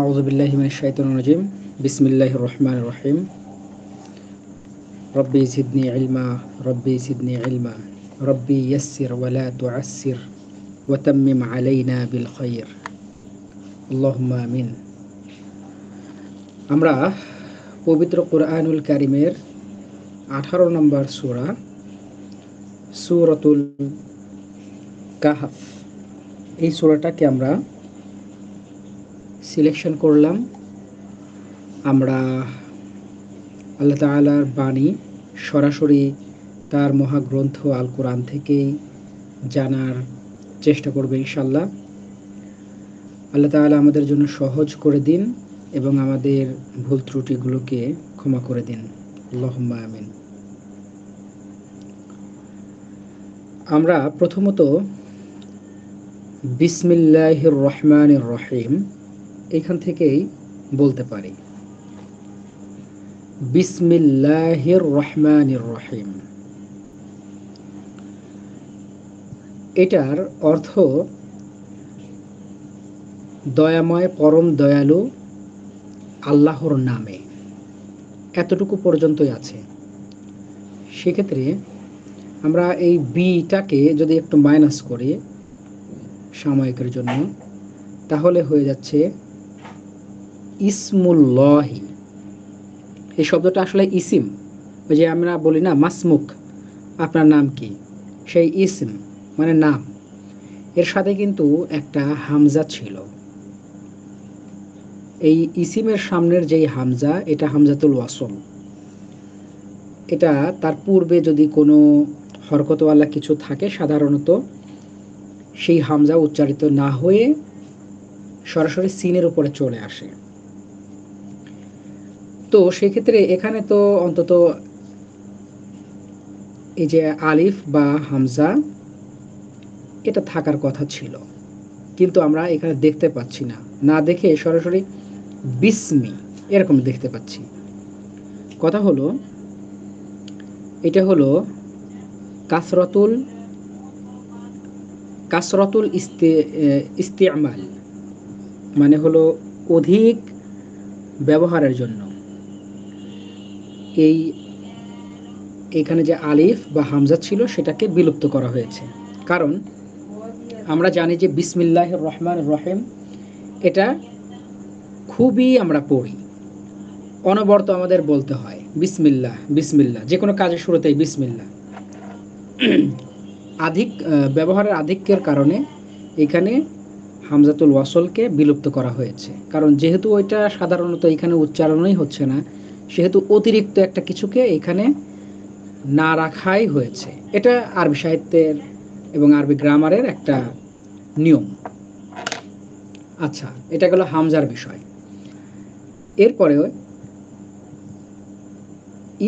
আউযু বিল্লাহি মিনাশ শাইতানির রাজিম। বিসমিল্লাহির রহমানির রহিম। রব্বি জিদনি ইলমা, রব্বি জিদনি ইলমা, রব্বি ইয়াসসির ওয়া লা তুআসসির ওয়া তাম্মিম আলাইনা বিল খাইর। আল্লাহুম্মা আমিন। আমরা পবিত্র কোরআনুল কারীমের 18 নম্বর সূরা সূরাতুল কাহফ, এই সূরাটাকে আমরা সিলেকশন করলাম। আমরা আল্লাহ তাআলার বাণী সরাসরি তার মহাগ্রন্থ আল কোরআন থেকেই জানার চেষ্টা করবে ইনশাল্লাহ। আল্লাহ তাআলা আমাদের জন্য সহজ করে দিন এবং আমাদের ভুল ত্রুটিগুলোকে ক্ষমা করে দিন। আল্লাহুম্মা আমিন। আমরা প্রথমত বিসমিল্লাহির রহমানির রহিম এখান থেকেই বলতে পারি। বিসমিল্লাহির রহমানির রহিম, এটার অর্থ দয়াময় পরম দয়ালু আল্লাহর নামে, এতটুকু পর্যন্তই আছে। সেক্ষেত্রে আমরা এই বিটাকে যদি একটু মাইনাস করি সাময়িকের জন্য, তাহলে হয়ে যাচ্ছে ইসমুল্লাহি। এই শব্দটা আসলে ইসিম, ওই যে আমরা বলি না মাসমুক, আপনার নাম কি, সেই ইসম মানে নাম, এর সাথে কিন্তু একটা হামজা ছিল। এই ইসিমের সামনের যেই হামজা, এটা হামজাতুল ওয়াসল। এটা তার পূর্বে যদি কোনো হরকতওয়ালা কিছু থাকে, সাধারণত সেই হামজা উচ্চারিত না হয়ে সরাসরি সিনের উপরে চলে আসে। তো সেক্ষেত্রে এখানে তো অন্তত এই যে আলিফ বা হামজা, এটা থাকার কথা ছিল, কিন্তু আমরা এখানে দেখতে পাচ্ছি না। না দেখে সরাসরি বিসমি এরকম দেখতে পাচ্ছি। কথা হলো, এটা হলো কাসরতুল ইস্তেমাল, মানে হলো অধিক ব্যবহারের জন্য এখানে যে আলিফ বা হামজা ছিল সেটাকে বিলুপ্ত করা হয়েছে। কারণ আমরা জানি যে বিসমিল্লাহির রহমানির রহিম এটা খুবই আমরা পড়ি, অনবরত আমাদের বলতে হয় বিসমিল্লাহ বিসমিল্লাহ, যে কোনো কাজের শুরুতেই বিসমিল্লাহ। ব্যবহারের আধিক্যের কারণে এখানে হামজাতুল ওয়াসলকে বিলুপ্ত করা হয়েছে। কারণ যেহেতু ওইটা সাধারণত এখানে উচ্চারণই হচ্ছে না, সেহেতু অতিরিক্ত একটা কিছুকে এখানে না রাখাই হয়েছে। এটা আরবি সাহিত্যের এবং আরবি গ্রামারের একটা নিয়ম। আচ্ছা, এটা গেল হামজার বিষয়। এরপরে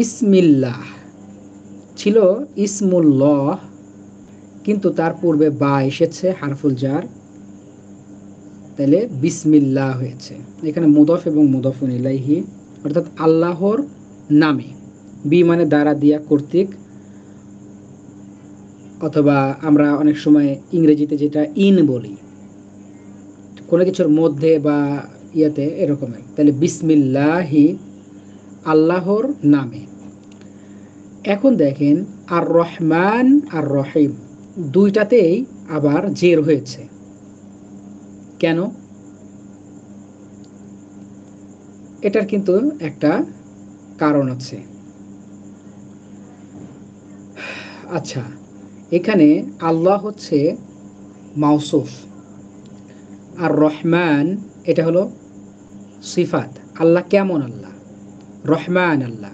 ইসমিল্লাহ ছিল ইসমুল্লাহ, কিন্তু তার পূর্বে বা এসেছে হারফুল জার, তাহলে বিসমিল্লাহ হয়েছে। এখানে মুদফ এবং মুদফুন ইলাইহি, অর্থাৎ আল্লাহর নামে। বি মানে দ্বারা, দিয়া, কর্তৃক, অথবা আমরা অনেক সময় ইংরেজিতে যেটা ইন বলি, কোনো কিছুর মধ্যে বা ইয়াতে, এরকমের। তাহলে বিসমিল্লাহি, আল্লাহর নামে। এখন দেখেন আর রহমান আর রহিম দুইটাতেই আবার জের হয়েছে। কেন? এটার কিন্তু একটা কারণ আছে। আচ্ছা, এখানে আল্লাহ হচ্ছে মাউসুফ, আর রহমান এটা হলো সিফাত। আল্লাহ কেমন আল্লাহ? রহমান আল্লাহ,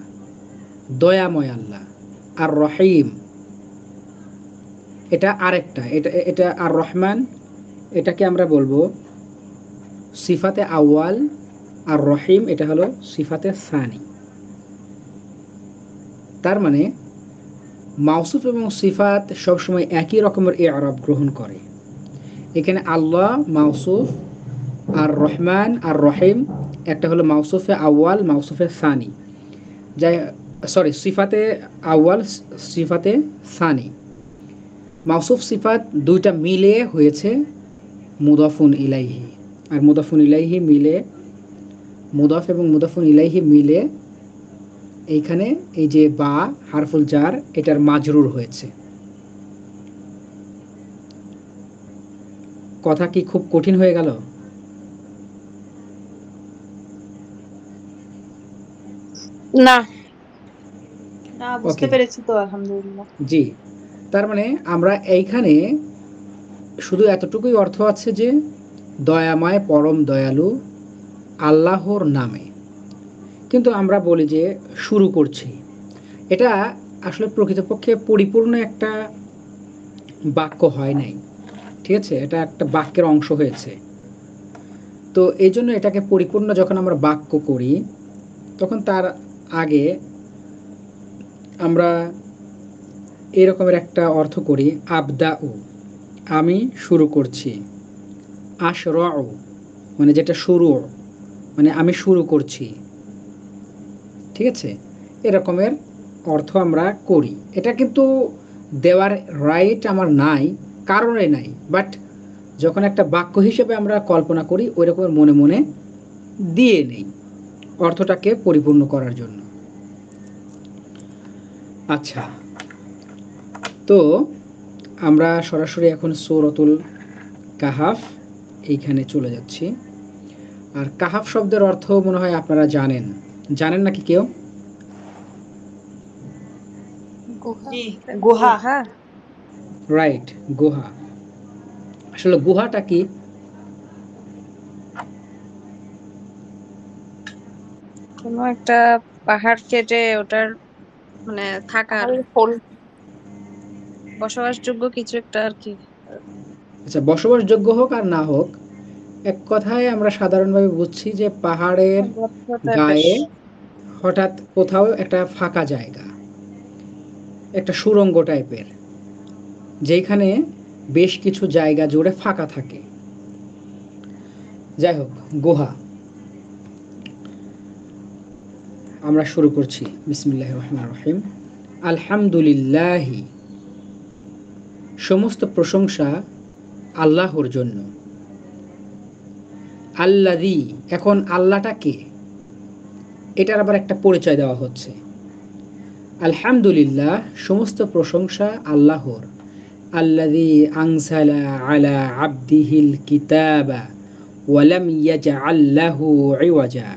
দয়াময় আল্লাহ। আর রহিম এটা আরেকটা, এটা আর রহমান এটাকে আমরা বলবো সিফাতে আউয়াল, আর রহিম এটা হলো সিফাতে সানি। তার মানে মাউসুফ এবং সিফাত সবসময় একই রকমের ইআরাব গ্রহণ করে। এখানে আল্লাহ মাউসুফ, আর রহমান আর রহিম একটা হলো মাউসুফে আউয়াল, মাউসুফে সানি, যাই সরি সিফাতে আউয়াল, সিফাতে সানি। মাউসুফ সিফাত দুইটা মিলে হয়েছে মুদাফুন ইলাইহি, আর মুদাফুন ইলাইহি মিলে মুদাফ এবং মুদাফুন ইলাইহি মিলে এইখানে এই যে বা হারফুল জার এটার মাজরুর হয়েছে। কথা কি খুব কঠিন হয়ে গেল? না না, বুঝতে ওকে, পেরেছি তো, আলহামদুলিল্লাহ। জি। তার মানে আমরা এইখানে শুধু এতটুকুই অর্থ আছে যে দয়াময় পরম দয়ালু আল্লাহর নামে। কিন্তু আমরা বলি যে শুরু করছি, এটা আসলে প্রকৃতপক্ষে পরিপূর্ণ একটা বাক্য হয় নাই, ঠিক আছে? এটা একটা বাক্যের অংশ হয়েছে। তো এই জন্য এটাকে পরিপূর্ণ যখন আমরা বাক্য করি তখন তার আগে আমরা এরকমের একটা অর্থ করি, আবদাউ, আমি শুরু করছি। আশরাউ, মানে যেটা শুরু, মানে আমি শুরু করছি, ঠিক আছে? এরকমের অর্থ আমরা করি। এটা কিন্তু দেওয়ার রাইট আমার নাই, কারণে নাই, বাট যখন একটা বাক্য হিসেবে আমরা কল্পনা করি ওই রকমের মনে মনে দিয়ে নেই অর্থটাকে পরিপূর্ণ করার জন্য। আচ্ছা, তো আমরা সরাসরি এখন সূরাতুল কাহাফ এইখানে চলে যাচ্ছি। আর কাহাফ শব্দের অর্থ মনে হয় আপনারা জানেন, জানেন নাকি কেউ? জি, গুহা। রাইট, গুহা। আসলে গুহাটা কি? কোনো একটা পাহাড় কেটে ওটার মানে থাকার বসবাসযোগ্য কিছু একটা আর কি। আচ্ছা, বসবাসযোগ্য হোক আর না হোক, এক কথায় আমরা সাধারণভাবে বুঝছি যে পাহাড়ের গর্ত টাইপের। গায়ে হঠাৎ কোথাও একটা ফাঁকা জায়গা, একটা সুড়ঙ্গ টাইপের, যেখানে বেশ কিছু জায়গা জুড়ে ফাঁকা থাকে। যাই হোক, গুহা। আমরা শুরু করছি, বিসমিল্লাহির রহমানির রহিম। আলহামদুলিল্লাহি, সমস্ত প্রশংসা আল্লাহর জন্য। আল্লাযী, এখন আল্লাহটা কে, এটার আবার একটা পরিচয় দেওয়া হচ্ছে। আলহামদুলিল্লাহ, সমস্ত প্রশংসা আল্লাহর। আল্লাযী আনজালা আলা আবদিহিল কিতাবা ওয়া লাম ইয়াজআল লাহু ইওয়াজা।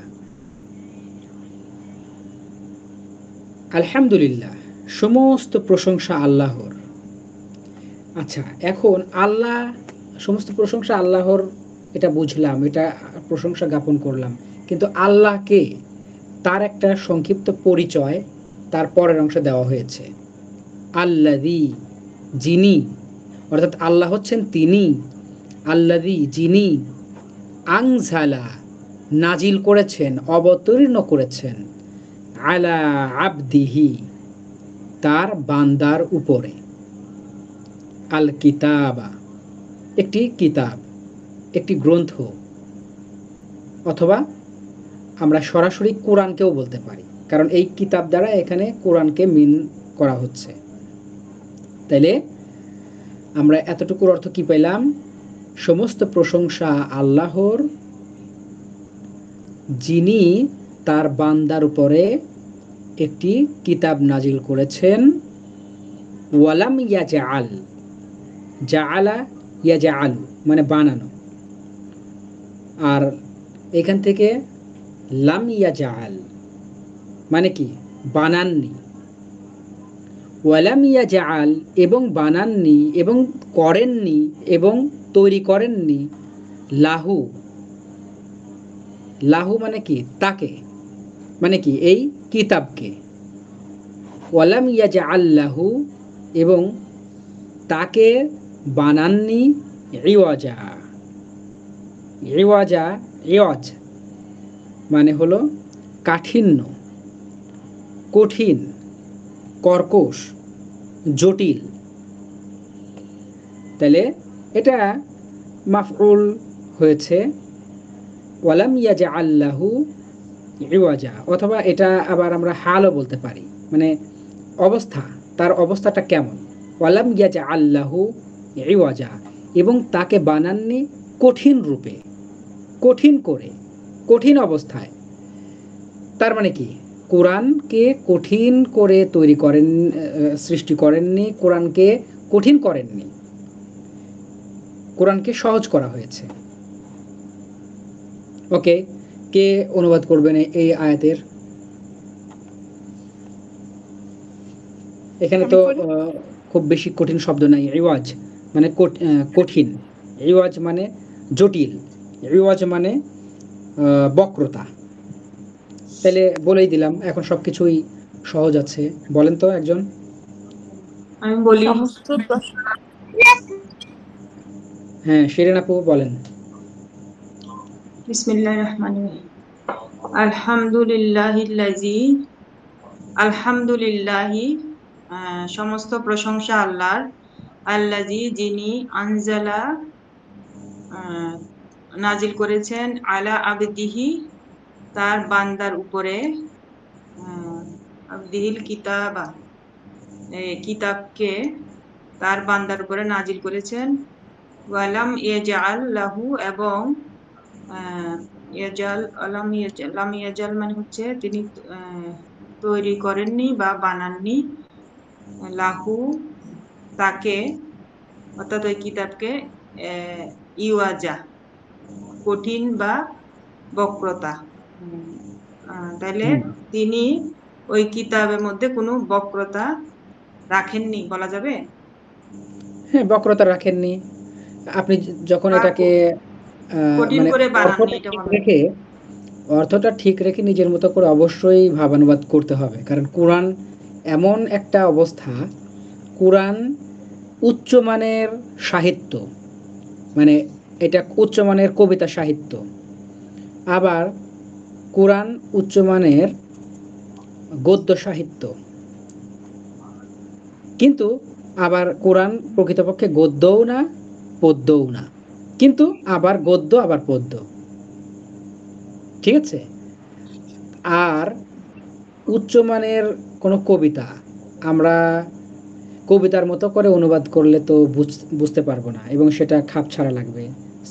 আলহামদুলিল্লাহ, সমস্ত প্রশংসা আল্লাহর। আচ্ছা, এখন আল্লাহ, সমস্ত প্রশংসা আল্লাহর, এটা বুঝলাম, এটা প্রশংসা জ্ঞাপন করলাম, কিন্তু আল্লাহকে তার একটা সংক্ষিপ্ত পরিচয় তার পরের অংশে দেওয়া হয়েছে। আল্লাযী, যিনি, অর্থাৎ আল্লাহ হচ্ছেন তিনি। আল্লাযী, যিনি, আনজালা, নাজিল করেছেন, অবতীর্ণ করেছেন, আলা আবদিহি, তার বান্দার উপরে, আল কিতাবা, একটি কিতাব, একটি গ্রন্থ, অথবা আমরা সরাসরি কোরআনকেও বলতে পারি, কারণ এই কিতাব দ্বারা এখানে কোরআনকে মিন করা হচ্ছে। তাইলে আমরা এতটুকুর অর্থ কি পেলাম? সমস্ত প্রশংসা আল্লাহর, যিনি তার বান্দার উপরে একটি কিতাব নাজিল করেছেন। ওয়ালাম ইয়াজআল, জাআলা ইয়াজআলু মানে বানানো, আর এখান থেকে লাম ইয়াজআল মানে কি, বানাননি। ওয়ালাম ইয়াজআল, এবং বানাননি এবং করেননি এবং তৈরি করেননি, লাহু, লাহু মানে কি, তাকে, মানে কি, এই কিতাবকে। ওয়ালাম ইয়াজআল লাহু, এবং তাকে বানাননি, ইওয়াজা। ইওয়াজা, ইওয়াজ মানে হলো কাঠিন্য, কঠিন, কর্কশ, জটিল। তাহলে এটা মাফউল হয়েছে ওয়ালাম ইয়াজআল লাহু ইওয়াজা, অথবা এটা আবার আমরা হালও বলতে পারি, মানে অবস্থা, তার অবস্থাটা কেমন। ওয়ালাম ইয়াজআল লাহু ইওয়াজা, এবং তাকে বানাননি কঠিন রূপে, কঠিন করে, কঠিন অবস্থায়। তার মানে কি, কোরআনকে কঠিন করে তৈরি করেন, সৃষ্টি করেননি, কোরআনকে কঠিন করেননি, কোরআনকে সহজ করা হয়েছে। ওকে, কে অনুবাদ করবেন এই আয়াতের? এখানে তো খুব বেশি কঠিন শব্দ নাই। ইওয়াজ মানে কঠিন, ইওয়াজ মানে জটিল, ইওয়াজ মানে বক্রতা। তাহলে বলেই দিলাম, এখন সবকিছুই সহজ আছে। বলেন তো একজন। আমি বলি। হ্যাঁ, শিরিন আপু বলেন। বিসমিল্লাহির রহমানির রহিম। আলহামদুলিল্লাহি, সমস্ত প্রশংসা আল্লাহর। আল্লাজি, যিনি আনজালা, নাজিল করেছেন, আলা আবদিহি, তার বান্দার উপরে, আবদিহিল কিতাবা, কিতাবকে তার বান্দার উপরে নাজিল করেছেন। ওয়ালাম ইয়াজআল লাহু, এবং লাম ইয়াজাল মানে হচ্ছে তিনি তৈরি করেননি বা বানাননি, লাহু তাকে, অর্থাৎ ওই কিতাবকে, ইওয়াজা কঠিন বা বক্রতা। তাহলে তিনি ওই কিতাবের মধ্যে কোনো বক্রতা রাখেননি বলা যাবে? হ্যাঁ, বক্রতা রাখেননি। আপনি যখন এটাকে কঠিন মানে করে বানাননি, অর্থটা এটা ঠিক বলা রেখে, অর্থটা ঠিক রেখে নিজের মতো করে অবশ্যই ভাবানুবাদ করতে হবে। কারণ কোরআন এমন একটা অবস্থা, কোরআন উচ্চমানের সাহিত্য, মানে এটা উচ্চমানের কবিতা সাহিত্য। আবার কোরআন উচ্চমানের গদ্য সাহিত্য। কিন্তু আবার কোরআন প্রকৃতপক্ষে গদ্যও না, পদ্যও না, কিন্তু আবার গদ্য আবার পদ্য। ঠিক আছে? আর উচ্চমানের কোনো কবিতা আমরা কবিতার মতো করে অনুবাদ করলে তো বুঝতে পারবো না, এবং সেটা খাপ ছাড়া লাগবে।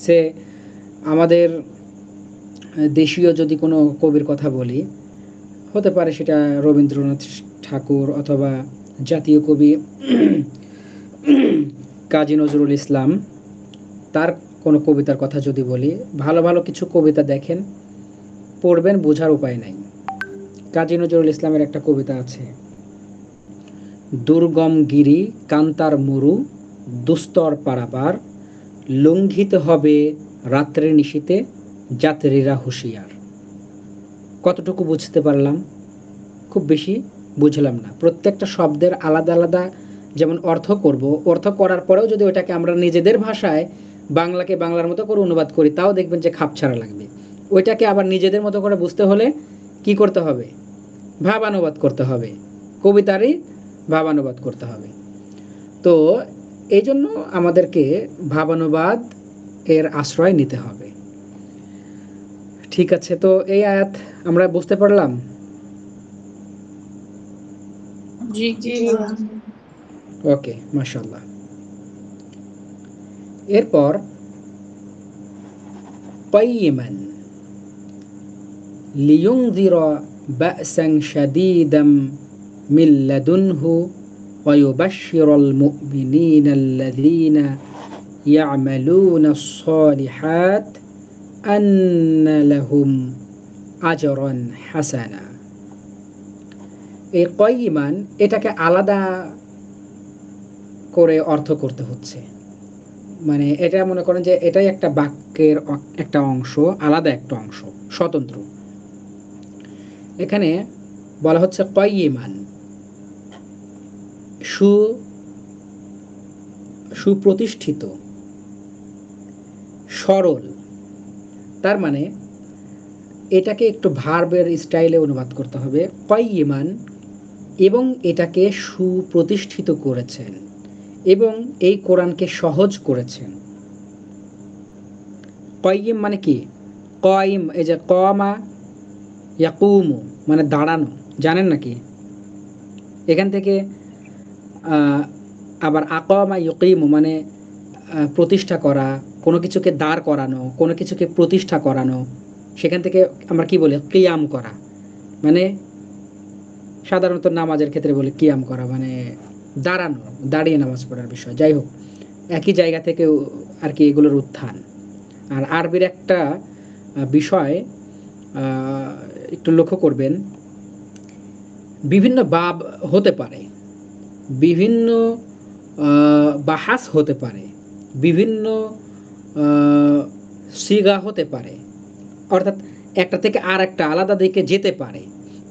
সে আমাদের দেশীয় যদি কোনো কবির কথা বলি, হতে পারে সেটা রবীন্দ্রনাথ ঠাকুর, অথবা জাতীয় কবি কাজী নজরুল ইসলাম, তার কোনো কবিতার কথা যদি বলি, ভালো ভালো কিছু কবিতা দেখেন, পড়বেন, বোঝার উপায় নাই। কাজী নজরুল ইসলামের একটা কবিতা আছে, দুর্গম গিরি কান্তার মরু, দুস্তর পারাপার, লঙ্ঘিত হবে রাত্রে নিশীতে, যাত্রীরা হুঁশিয়ার। কতটুকু বুঝতে পারলাম? খুব বেশি বুঝলাম না। প্রত্যেকটা শব্দের আলাদা আলাদা যেমন অর্থ করব, অর্থ করার পরেও যদি ওটাকে আমরা নিজেদের ভাষায় বাংলাকে বাংলার মতো করে অনুবাদ করি, তাও দেখবেন যে খাপ ছাড়া লাগবে। ওইটাকে আবার নিজেদের মতো করে বুঝতে হলে কি করতে হবে? ভাবানুবাদ করতে হবে, কবিতারই ভাবানুবাদ করতে হবে। তো এই জন্য আমাদেরকে ভাবানুবাদ এর আশ্রয় নিতে হবে। ঠিক আছে, তো এই আয়াত আমরা বুঝতে পারলাম। জি জি। ওকে, মাশাআল্লাহ। এরপর قيما لينذر بأسا شديدا من لدنه ويبشر المؤمنين الذين يعملون الصالحات أن لهم أجرا حسنا। এই কয়িমান, এটাকে আলাদা করে অর্থ করতে হচ্ছে। মানে এটা মনে করেন যে এটাই একটা বাক্যের একটা অংশ, আলাদা একটা অংশ, স্বতন্ত্র। এখানে বলা হচ্ছে কয়িমান, সুপ্রতিষ্ঠিত, সরল। তার মানে এটাকে একটু ভার্বের স্টাইলে অনুবাদ করতে হবে, কয়িমান, এবং এটাকে সুপ্রতিষ্ঠিত করেছেন, এবং এই কোরআনকে সহজ করেছেন। কয়িম মানে কি? কয়িম, এই যে কমা ইয়াকুমু মানে দাঁড়ানো, জানেন নাকি? এখান থেকে আবার আকামা ইউকিমু মানে প্রতিষ্ঠা করা, কোনো কিছুকে দাঁড় করানো, কোনো কিছুকে প্রতিষ্ঠা করানো। সেখান থেকে আমরা কি বলি? কিয়াম করা, মানে সাধারণত নামাজের ক্ষেত্রে বলে কিয়াম করা, মানে দাঁড়ানো, দাঁড়িয়ে নামাজ পড়ার বিষয়। যাই হোক, একই জায়গা থেকে আর কি এগুলোর উত্থান। আর আরবির একটা বিষয় একটু লক্ষ্য করবেন, বিভিন্ন বাব হতে পারে, বিভিন্ন বাহাস হতে পারে, বিভিন্ন সিগা হতে পারে, অর্থাৎ একটা থেকে আর একটা আলাদা দিকে যেতে পারে,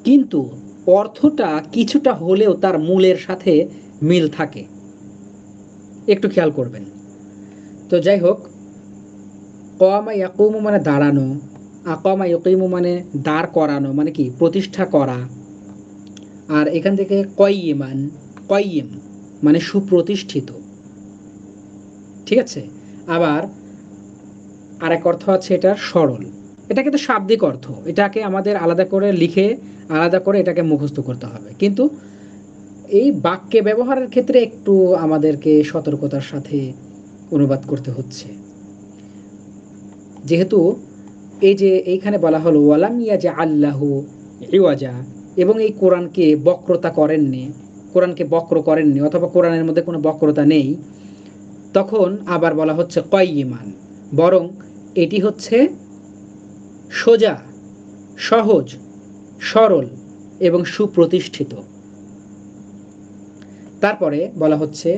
কিন্তু অর্থটা কিছুটা হলেও তার মূলের সাথে মিল থাকে, একটু খেয়াল করবেন। তো যাই হোক, কওয়ামা ইয়াকুমু মানে দাঁড়ানো, আকামা ইয়াকিমু মানে দাঁড় করানো, মানে কি প্রতিষ্ঠা করা। আর এখান থেকে কয়িমান, কয়িম মানে সুপ্রতিষ্ঠিত, ঠিক আছে। আবার আরেক অর্থ আছে এটার সরল। এটা কিন্তু শাব্দিক অর্থ, এটাকে আমাদের আলাদা করে লিখে আলাদা করে এটাকে মুখস্থ করতে হবে, কিন্তু এই বাক্যে ব্যবহারের ক্ষেত্রে একটু আমাদেরকে সতর্কতার সাথে অনুবাদ করতে হচ্ছে। যেহেতু এই যে এইখানে বলা হলো ওয়ালাম ইয়াজা আল্লাহু ইওয়াজা, এবং এই কোরআনকে বক্রতা করেননি, কোরআনকে বক্র করেননি, অথবা কোরআনের মধ্যে কোনো বক্রতা নেই, তখন আবার বলা হচ্ছে কয়িমান, বরং এটি হচ্ছে সোজা, সহজ, সরল এবং সুপ্রতিষ্ঠিত। তারপরে বলা হচ্ছে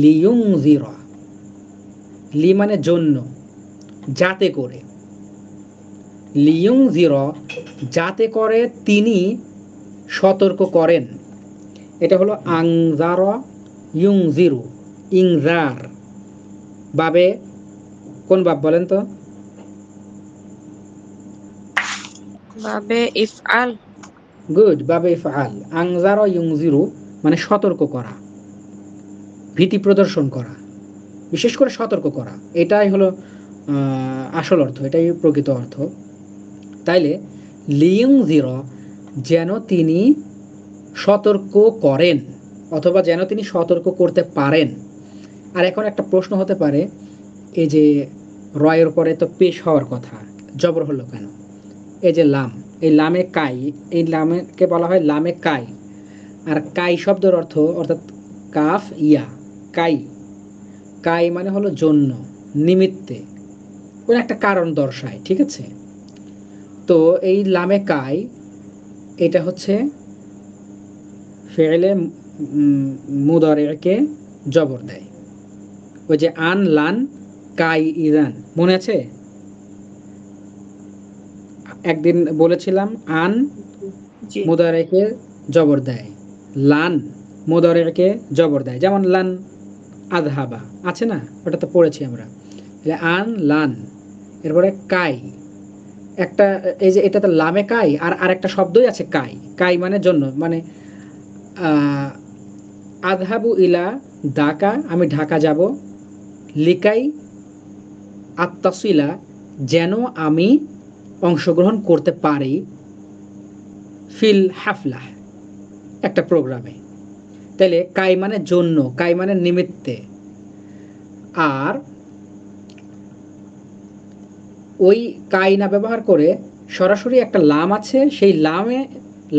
লিয়ুনযিরা, লি মানে জন্য, যাতে করে, লিয়ুনযিরা যাতে করে তিনি সতর্ক করেন। এটা হলো আনযারা ইউনযিরু, ইনযার বাবে কোন বাব বলেন তো? বাবে ইফআল। গুড, বাবে ইফআল। আনযারা ইউনযিরু মানে সতর্ক করা, ভীতি প্রদর্শন করা, বিশেষ করে সতর্ক করা, এটাই হলো আসল অর্থ, এটাই প্রকৃত অর্থ। তাইলে লিয়ুনযিরা যেন তিনি সতর্ক করেন, অথবা যেন তিনি সতর্ক করতে পারেন। আর এখন একটা প্রশ্ন হতে পারে, এই যে রয়ের পরে তো পেশ হওয়ার কথা, জবর হলো কেন? এই যে লাম, এই লামে কাই, এই লামেকে বলা হয় লামে কাই। আর কাই শব্দের অর্থ, অর্থাৎ কাফ ইয়া, কাই, কাই মানে হলো জন্য, নিমিত্তে, কোন একটা কারণ দর্শায়, ঠিক আছে। তো এই লামে কাই এটা হচ্ছে ফেলে মুদারিকে জবর দেয়। ওই যে আন লান কাই ইরান, মনে আছে? একদিন বলেছিলাম আন জি মুদারিকে জবর দেয়, লান মুদারিকে জবর দেয়, যেমন লান আযহাবা আছে না, ওটা তো পড়েছি আমরা। আন লান, এরপরে কাই, একটা এই যে এটা তো লামে কাই, আর আরেকটা শব্দই আছে কাই, কাই মানে জন্য, মানে আযহাবু ইলা ঢাকা, আমি ঢাকা যাব, লিকাই আত্তাসিলা যেন আমি অংশগ্রহণ করতে পারি, ফিল হাফলাহ একটা প্রোগ্রামে। তাহলে কাই মানে জন্য, কাই মানে নিমিত্তে। আর ওই কাই না ব্যবহার করে সরাসরি একটা লাম আছে, সেই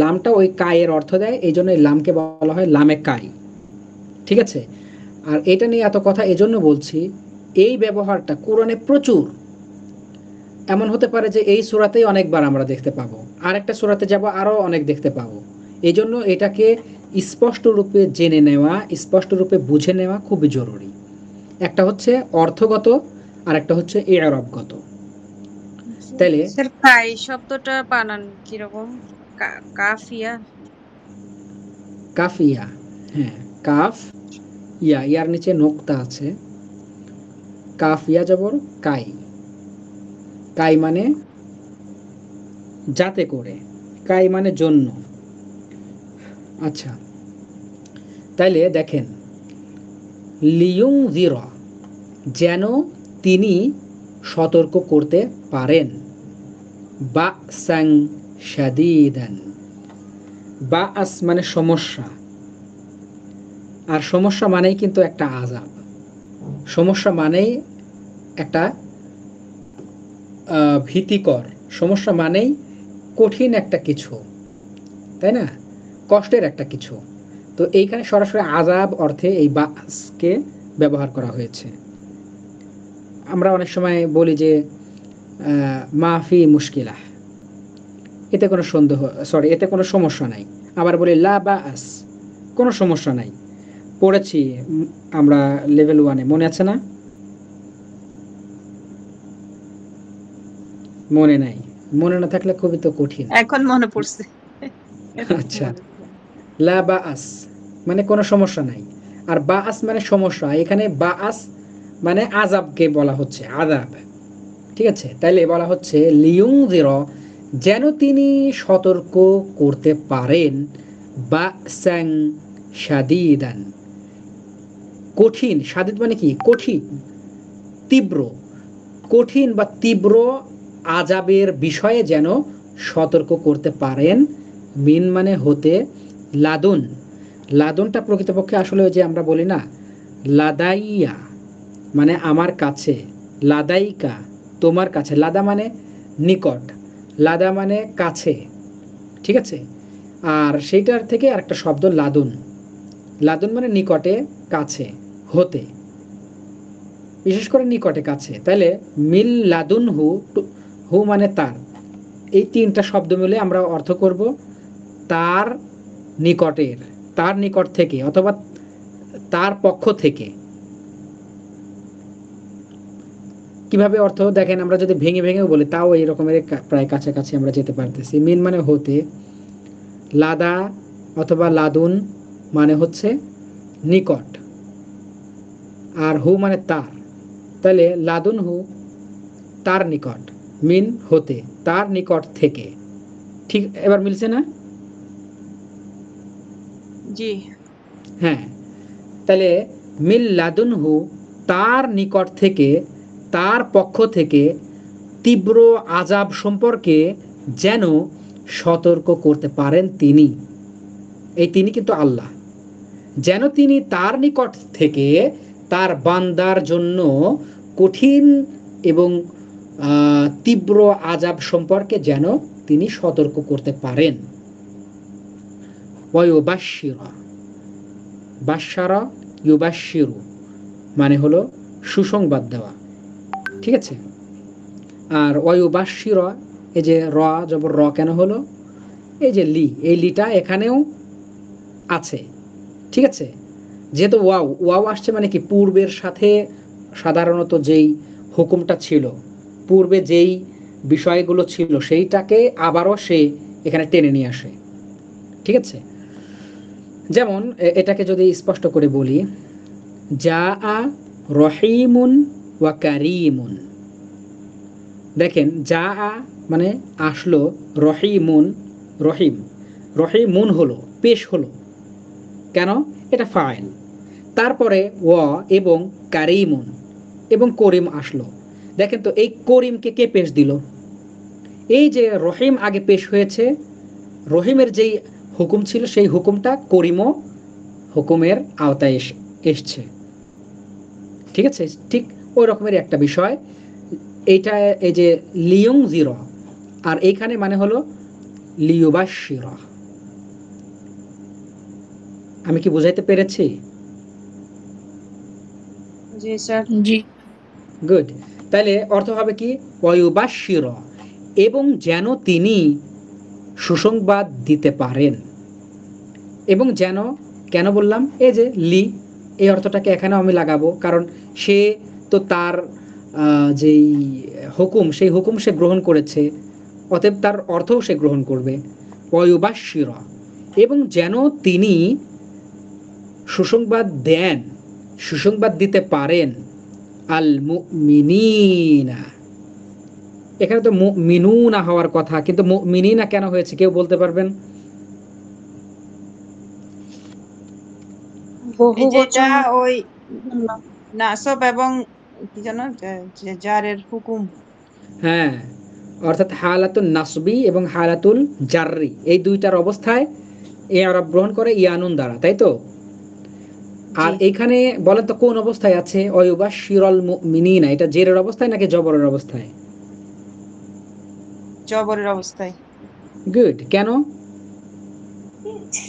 লামটা ওই কায়ের অর্থ দেয়, এই জন্য এই লামকে বলা হয় লামে কাই, ঠিক আছে। আর এটা নিয়ে এত কথা এজন্য বলছি, এই ব্যবহারটা কোরআনে প্রচুর। এমন হতে পারে যে এই সূরাতেই অনেকবার আমরা দেখতে পাবো, আর একটা সূরাতে যাব আরো অনেক দেখতে পাবো। এই জন্য এটাকে স্পষ্ট রূপে জেনে নেওয়া, স্পষ্ট রূপে বুঝে নেওয়া খুবই জরুরি। একটা হচ্ছে অর্থগত, আর একটা হচ্ছে ইআরাবগত। তাইলে স্যার কাই শব্দটা বানান কিরকম? কাফিয়া, কাফিয়া, হ্যাঁ, কাফ ইয়া, ইয়ার নিচে নোক্তা আছে, কাফ ইয়া জবর কাই, কাই মানে যাতে করে, কাই মানে জন্য। আচ্ছা, তাইলে দেখেন লিয়ুনযিরা যেন তিনি সতর্ক করতে পারেন, বাসান শাদীদান, বাস মানে সমস্যা, আর সমস্যা মানেই কিন্তু একটা আযাব, সমস্যা মানেই একটা ভীতিকর, সমস্যা মানেই কঠিন একটা কিছু, তাই না? কষ্টের একটা কিছু। তো এইখানে সরাসরি আযাব অর্থে এই বাসকে ব্যবহার করা হয়েছে। আমরা অনেক সময় বলি যে মাফি মুশকিলা, এতে কোনো এতে কোনো সমস্যা নাই। আবার বলি লা বাস, কোনো সমস্যা নাই। পড়েছি আমরা লেভেল 1 এ, মনে আছে না? মনে নাই? মনে না থাকলে খুবই তো কঠিন। এখন মনে পড়ছে। আচ্ছা, লা বাস মানে কোনো সমস্যা নাই, আর বাস মানে সমস্যা। এখানে বাস মানে আযাবকে বলা হচ্ছে, আযাব। ঠিক আছে, তাইলে বলা হচ্ছে লিয়ুনযির, যেন তিনি সতর্ক করতে পারেন, বাসান শাদীদান, কঠিন। শাদীদ মানে কি? কঠিন, তীব্র। কঠিন বা তীব্র আযাবের বিষয়ে যেন সতর্ক করতে পারেন। মিন মানে হতে, লাদুন, লাদুনটা প্রকৃতপক্ষে আসলে ওই যে আমরা বলি না লাদাইয়া মানে আমার কাছে, লাদাইকা তোমার কাছে। লাদা মানে নিকট, লাদা মানে কাছে। ঠিক আছে, আর সেইটার থেকে আরেকটা শব্দ লাদুন। লাদুন মানে নিকটে, কাছে, হতে, বিশেষ করে নিকটে, কাছে। তাহলে মিল লাদুন হু, হু মানে তার, এই তিনটা শব্দ মিলে আমরা অর্থ করব তার নিকটের, তার নিকট থেকে, অথবা তার পক্ষ থেকে। কিভাবে অর্থ দেখেন, আমরা যদি ভেঙে ভেঙেও বলি তাও এই রকমের প্রায় কাছাকাছি আমরা যেতে পারতেছি। মিন মানে হতে, লাদা অথবা লাদুন মানে হচ্ছে নিকট, আর হু মানে তার। তাহলে লাদুন হু তার নিকট, মিন হতে, তার নিকট থেকে। ঠিক, এবার মিলছে না? জি। হ্যাঁ, তাহলে মিল লাদুন হু তার নিকট থেকে, তার পক্ষ থেকে তীব্র আযাব সম্পর্কে যেন সতর্ক করতে পারেন তিনি। এই তিনি কিন্তু আল্লাহ। যেন তিনি তার নিকট থেকে তার বান্দার জন্য কঠিন এবং তীব্র আযাব সম্পর্কে যেন তিনি সতর্ক করতে পারেন। ওয়ায়ুবাশশিরা, বাশশারা ইউবাশশিরু মানে হলো সুসংবাদ দেওয়া। ঠিক আছে, আর ওয়ায়ুবাশশিরা, এই যে র জবর র কেন হলো? এই যে লি, এই লিটা এখানেও আছে। ঠিক আছে, যেহেতু ওয়াও ওয়াও আসছে মানে কি, পূর্বের সাথে সাধারণত যেই হুকুমটা ছিল, পূর্বে যেই বিষয়গুলো ছিল সেইটাকে আবারও সে এখানে টেনে নিয়ে আসে। ঠিক আছে, যেমন এটাকে যদি স্পষ্ট করে বলি, যা আ রহিমুন ওয়া কারিমুন। দেখেন যা আ মানে আসলো, রহিমুন, রহিম, রহিমুন হলো, পেশ হলো। কেন? এটা ফাইল। তারপরে ওয়া এবং কারিমুন, এবং করিম আসলো। দেখেন তো এই করিমকে কে পেশ দিল? এই যে রহিম আগে পেশ হয়েছে, রহিমের যেই হুকুম ছিল সেই হুকুমটা করিমও হুকুমের আওতায় এসছে। ঠিক আছে, ঠিক ওই রকমের একটা বিষয় এইটা। এই যে লিয়ং জিরা, আর এইখানে মানে হলো লিয়ুবাশশিরা। আমি কি বুঝাইতে পেরেছি? জি স্যার। জি। গুড। তাহলে অর্থ হবে কি? ওয়ায়ুবাশশিরা, এবং যেন তিনি সুসংবাদ দিতে পারেন। এবং যেন, কেন বললাম? এই যে লি, এই অর্থটাকে এখানেও আমি লাগাবো, কারণ সে তো তার যেই হুকুম, সেই হুকুম সে গ্রহণ করেছে, অতএব তার অর্থও সে গ্রহণ করবে। ওয়ায়ুবাশশিরা, এবং যেন তিনি সুসংবাদ দেন, সুসংবাদ দিতে পারেন, আল মুমিনিনা। এখানে তো মুমিনুনা হওয়ার কথা, কিন্তু মুমিনিনা কেন হয়েছে কেউ বলতে পারবেন? বহু এই যেটা বচন ওই জন্য। নাসব এবং কি যেন জারের হুকুম। হ্যাঁ, অর্থাৎ হালাতুল নাসবি এবং হালাতুল জাররি, এই দুইটার অবস্থায় এ আরব গ্রহণ করে ইয়ানুন দ্বারা, তাই তো? আর জি, এখানে বলেন তো কোন অবস্থায় আছে অয়ুবাশশিরাল মুমিনিনা? এটা জেরের অবস্থায় নাকি জবরের অবস্থায়? জবরের অবস্থায়। গুড। কেন?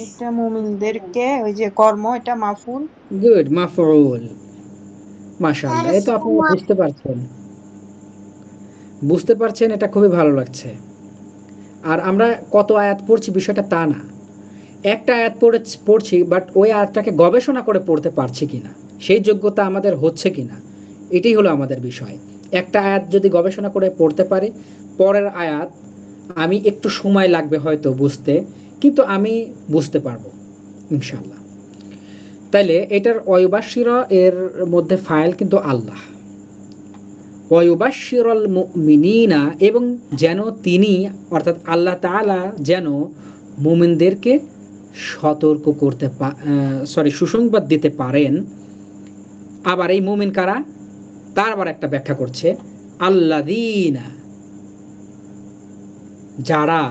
এটা মুমিনদেরকে ওই যে কর্ম এটা মাফুল গুড, মাফউল। মাশাআল্লাহ, এই তো আপনারা বুঝতে পারছেন, এটা খুবই ভালো লাগছে। আর আমরা কত আয়াত পড়ছি বিষয়টা তা না, একটা আয়াত পড়ছি, বাট ওই আয়াতটাকে গবেষণা করে পড়তে পারছি কিনা, সেই যোগ্যতা আমাদের হচ্ছে কিনা, এটাই হলো আমাদের বিষয়। একটা আয়াত যদি গবেষণা করে পড়তে পারি, পরের আয়াত আমি একটু সময় লাগবে হয়তো বুঝতে, কিন্তু আমি বুঝতে পারবো ইনশাল্লাহ। তাইলে এটার ওয়ায়ুবাশশিরা এর মধ্যে ফাইল কিন্তু আল্লাহ। ওয়ায়ুবাশশিরুল মুমিনিনা, এবং যেন তিনি অর্থাৎ আল্লাহ তাআলা যেন মুমিনদেরকে সতর্ক করতে সুসংবাদ দিতে পারেন। আবার এই মুমিন কারা, তার আবার একটা ব্যাখ্যা করছে, আল্লাযীনা, যারা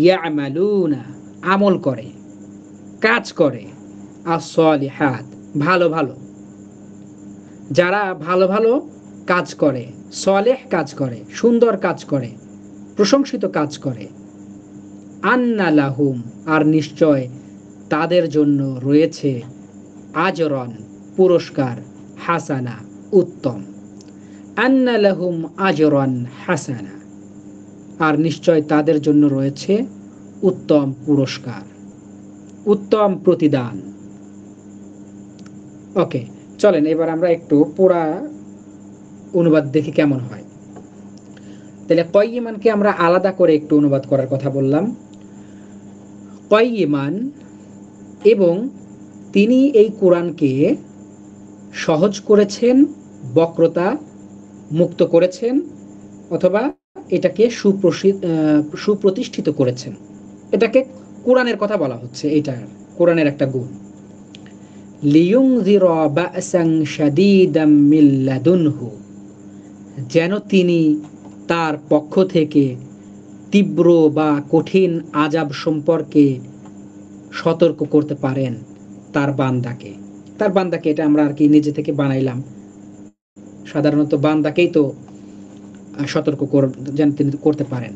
ইয়ামালুনা, আমল করে, কাজ করে, as-সলিহাত, ভালো ভালো, যারা ভালো ভালো কাজ করে, সলেহ কাজ করে, সুন্দর কাজ করে, প্রশংসিত কাজ করে, আন্না লাহুম, আর নিশ্চয় তাদের জন্য রয়েছে আজরন, পুরস্কার, হাসানা, উত্তম। আন্না লাহুম আজরন হাসানা, আর নিশ্চয় তাদের জন্য রয়েছে উত্তম পুরস্কার, উত্তম প্রতিদান। ওকে, চলেন এবার আমরা একটু পুরা অনুবাদ দেখি কেমন হয়। তাহলে কয়ইমানকে আমরা আলাদা করে একটু অনুবাদ করার কথা বললাম। কয়ইমান, এবং তিনি এই কোরআনকে সহজ করেছেন, বক্রতা মুক্ত করেছেন, অথবা এটাকে সুপ্রতিষ্ঠিত করেছেন। এটাকে কোরআনের কথা বলা হচ্ছে, এটা কোরআনের একটা গুণ। লিয়ুনযিরা বা'সান শাদীদাম মিন লাদুনহু, যেন তিনি তার পক্ষ থেকে তীব্র বা কঠিন আযাব সম্পর্কে সতর্ক করতে পারেন তার বান্দাকে। তার বান্দাকে, এটা আমরা আর কি নিজে থেকে বানাইলাম, সাধারণত বান্দাকেই তো সতর্ক যেন তিনি করতে পারেন।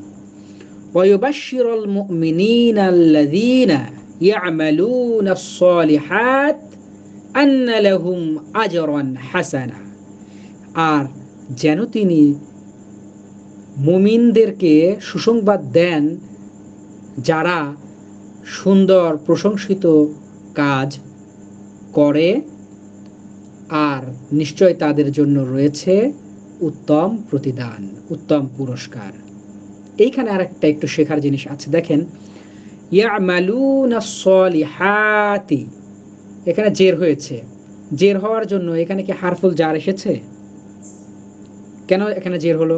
ওয়ায়ুবাশশিরুল মুমিনিনা আল্লাযীনা ইয়ামালুনাস সলিহাত আন্না লাহুম আজরান হাসানা, আর যেন তিনি মুমিনদেরকে সুসংবাদ দেন যারা সুন্দর প্রশংসিত কাজ করে, আর নিশ্চয় তাদের জন্য রয়েছে উত্তম প্রতিদান, উত্তম পুরস্কার। এইখানে আরেকটা একটু শেখার জিনিস আছে, দেখেন, ইয়ামালুনাস সলিহাতি, এখানে জের হয়েছে। জের হওয়ার জন্য এখানে কি হারফুল জার এসেছে? কেন এখানে জের হলো?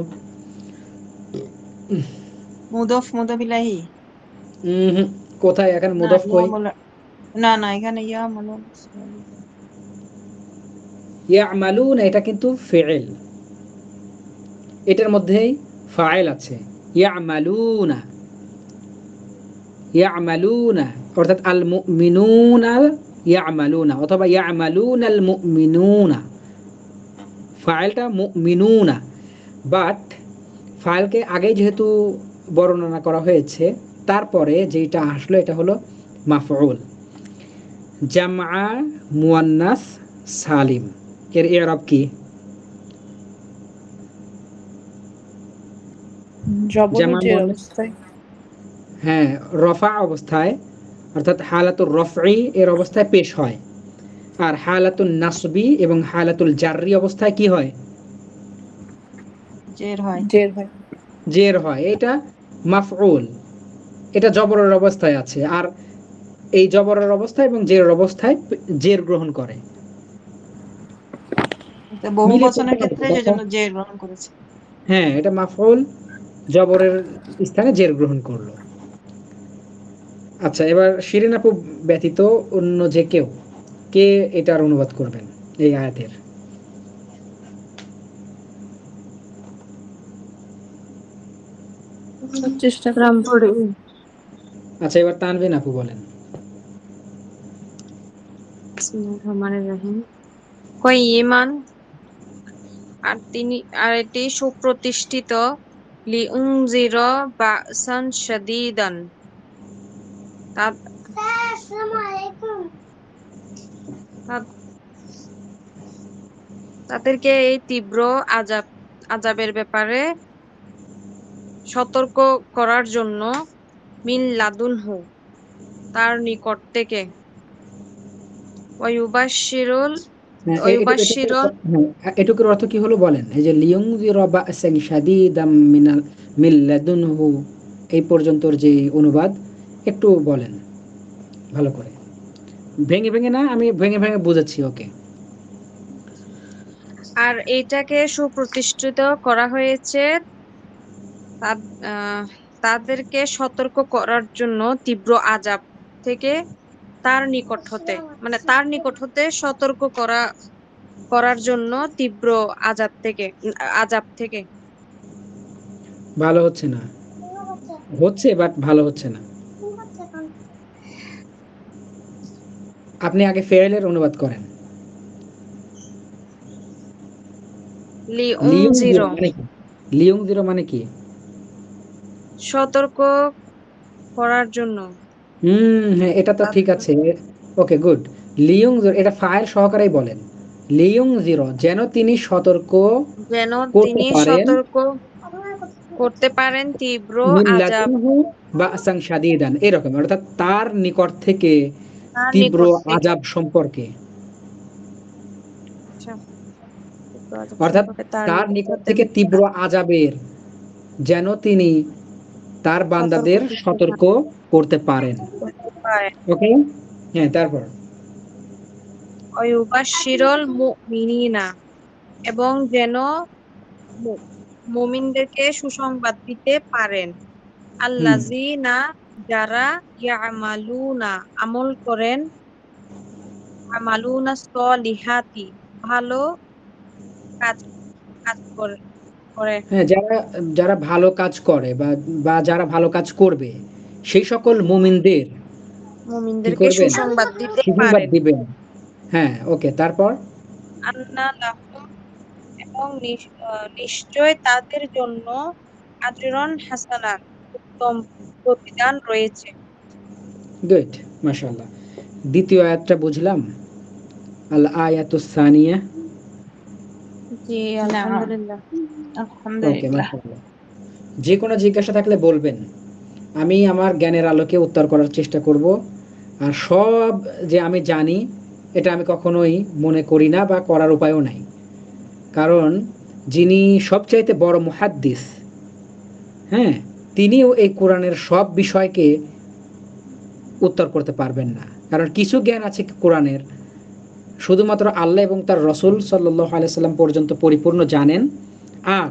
মুদফ মুদাফিলাহি। কোথায় এখানে মুদফ কই? না না, এখানে ইয়ামালুন। ইয়ামালুনা এটা কিন্তু ফিইল, এটার মধ্যেই ফাইল আছে। ইয়ামালুনা, ইয়ামালুনা অর্থাৎ আল মুমিনুনা ইয়ামালুনা, অথবা ইয়ামালুনাল মুমিনুনা, ফাইলটা মুমিনুনা, বাট ফাইলকে আগে যেহেতু বর্ণনা করা হয়েছে, তারপরে যেটা আসলো এটা হলো মাফউল। জামআ মুয়ান্নাস সালিম, এর ইরাব কি? জবরের অবস্থায়, হ্যাঁ, রফা অবস্থায়, অর্থাৎ হালাতুর রফই এর অবস্থায় পেশ হয়। আর হালাতুন নাসবি এবং হালাতুল জাররি অবস্থায় কি হয়? জের হয়। জের হয়। এটা মাফউল, এটা জবরের অবস্থায় আছে, আর এই জবরের অবস্থায় এবং জেরের অবস্থায় জের গ্রহণ করে। বহুবচনের ক্ষেত্রে সেজন্য জের গ্রহণ করেছে। হ্যাঁ, এটা মাফউল জবরের স্থানে জের গ্রহণ করলো। আচ্ছা, এবার শিরিন আপু ব্যতীত অন্য যে কেউ কে এটার অনুবাদ করবেন এই আয়াতের? চেষ্টা করি। আচ্ছা, এবার তানভীন আপু বলেন। বিসমিল্লাহির কয়ইমান, আর তিনি, আর এটি সুপ্রতিষ্ঠিত, লিউনযিরা বা'সান শাদীদান, তা- তাদেরকে এই তীব্র আযাবের ব্যাপারে সতর্ক করার জন্য মিন লাদুনহু তার নিকট থেকে ওয়ায়ুবাশশিরুল হ্যাঁ, ওয়ায়ুবাশশিরুল হ্যাঁ, এটুকুর অর্থ কি হলো বলেন? এই যে লিয়ুনযিরা বা'সান শাদীদাম মিন লাদুনহু, এই পর্যন্তর যে অনুবাদ একটু বলেন ভালো করে। ভেঙে ভেঙে না, আমি ভেঙে ভেঙে বুঝাচ্ছি। ওকে। আর এইটাকে সুপ্রতিষ্ঠিত করা হয়েছে আহ, তাদেরকে সতর্ক করার জন্য তীব্র আযাব থেকে তার নিকট হতে, মানে তার নিকট হতে সতর্ক করার জন্য তীব্র আযাব থেকে। ভালো হচ্ছে না, হচ্ছে বাট ভালো হচ্ছে না। আপনি আগে ফেরেলের অনুবাদ করেন। লিয়ুনযিরা লিউনজিরো মানে কি? লিয়ুনযিরা মানে কি? সতর্ক করার জন্য। হ্যাঁ, এটা তো ঠিক আছে। ওকে, গুড। লিয়ুনযিরা, এটা ফাইল সহকারেই বলেন। লিয়ুনযিরা, যেন তিনি সতর্ক যেন করতে তিনি পারেন সতর্ক করতে পারেন তীব্র মিন আযাব লাদুনহু বা'সান শাদীদান, এরকম, অর্থাৎ তার নিকট থেকে তার তীব্র নিকট থেকে। আযাব সম্পর্কে। আচ্ছা, তীব্র আযাব অর্থাৎ সম্পর্কে তার তার নিকট নিকট হতে থেকে তীব্র আযাবের যেন তিনি তার সতর্ক বান্দাদের করতে সতর্ক করতে পারেন। পারেন। ওকে। হ্যাঁ, তারপর ওয়ায়ুবাশশিরুল মুমিনিনা, এবং যেন মুমিনদেরকে সুসংবাদ দিতে পারেন। হুম আল্লাযীনা, যারা ইয়ামালুনা আমল করেন, আমালুনা সলিহাতি ভালো কাজ কাজ করে হ্যাঁ, যারা যারা ভালো কাজ করে বা বা যারা ভালো কাজ করবে, সেই সকল মুমিনদের কি মুমিনদেরকে করবেন? সুসংবাদ দিতে সুসংবাদ পারেন। দিবেন। হ্যাঁ, ওকে, তারপর আন্না লাহুম, এবং নিশ্চয় তাদের জন্য আজরন হাসানান, উত্তম প্রতিদান রয়েছে। গুড, মাশাআল্লাহ। দ্বিতীয় আয়াতটা বুঝলাম। আল আয়াতুস সানিয়া। জি, নাম আলহামদুলিল্লাহ। ওকে, মাশাআল্লাহ। যে কোনো জিজ্ঞাসা থাকলে বলবেন, আমি আমার জ্ঞানের আলোকে উত্তর করার চেষ্টা করব। আর সব যে আমি জানি, এটা আমি কখনোই মনে করি না বা করার উপায়ও নাই। কারণ যিনি সবচাইতে বড় মুহাদ্দিস, হ্যাঁ, তিনিও এই কোরআনের সব বিষয়কে উত্তর করতে পারবেন না। কারণ কিছু জ্ঞান আছে কোরআনের, শুধুমাত্র আল্লাহ এবং তার রসুল সাল্লাল্লাহু আলাইহি সাল্লাম পর্যন্ত পরিপূর্ণ জানেন। আর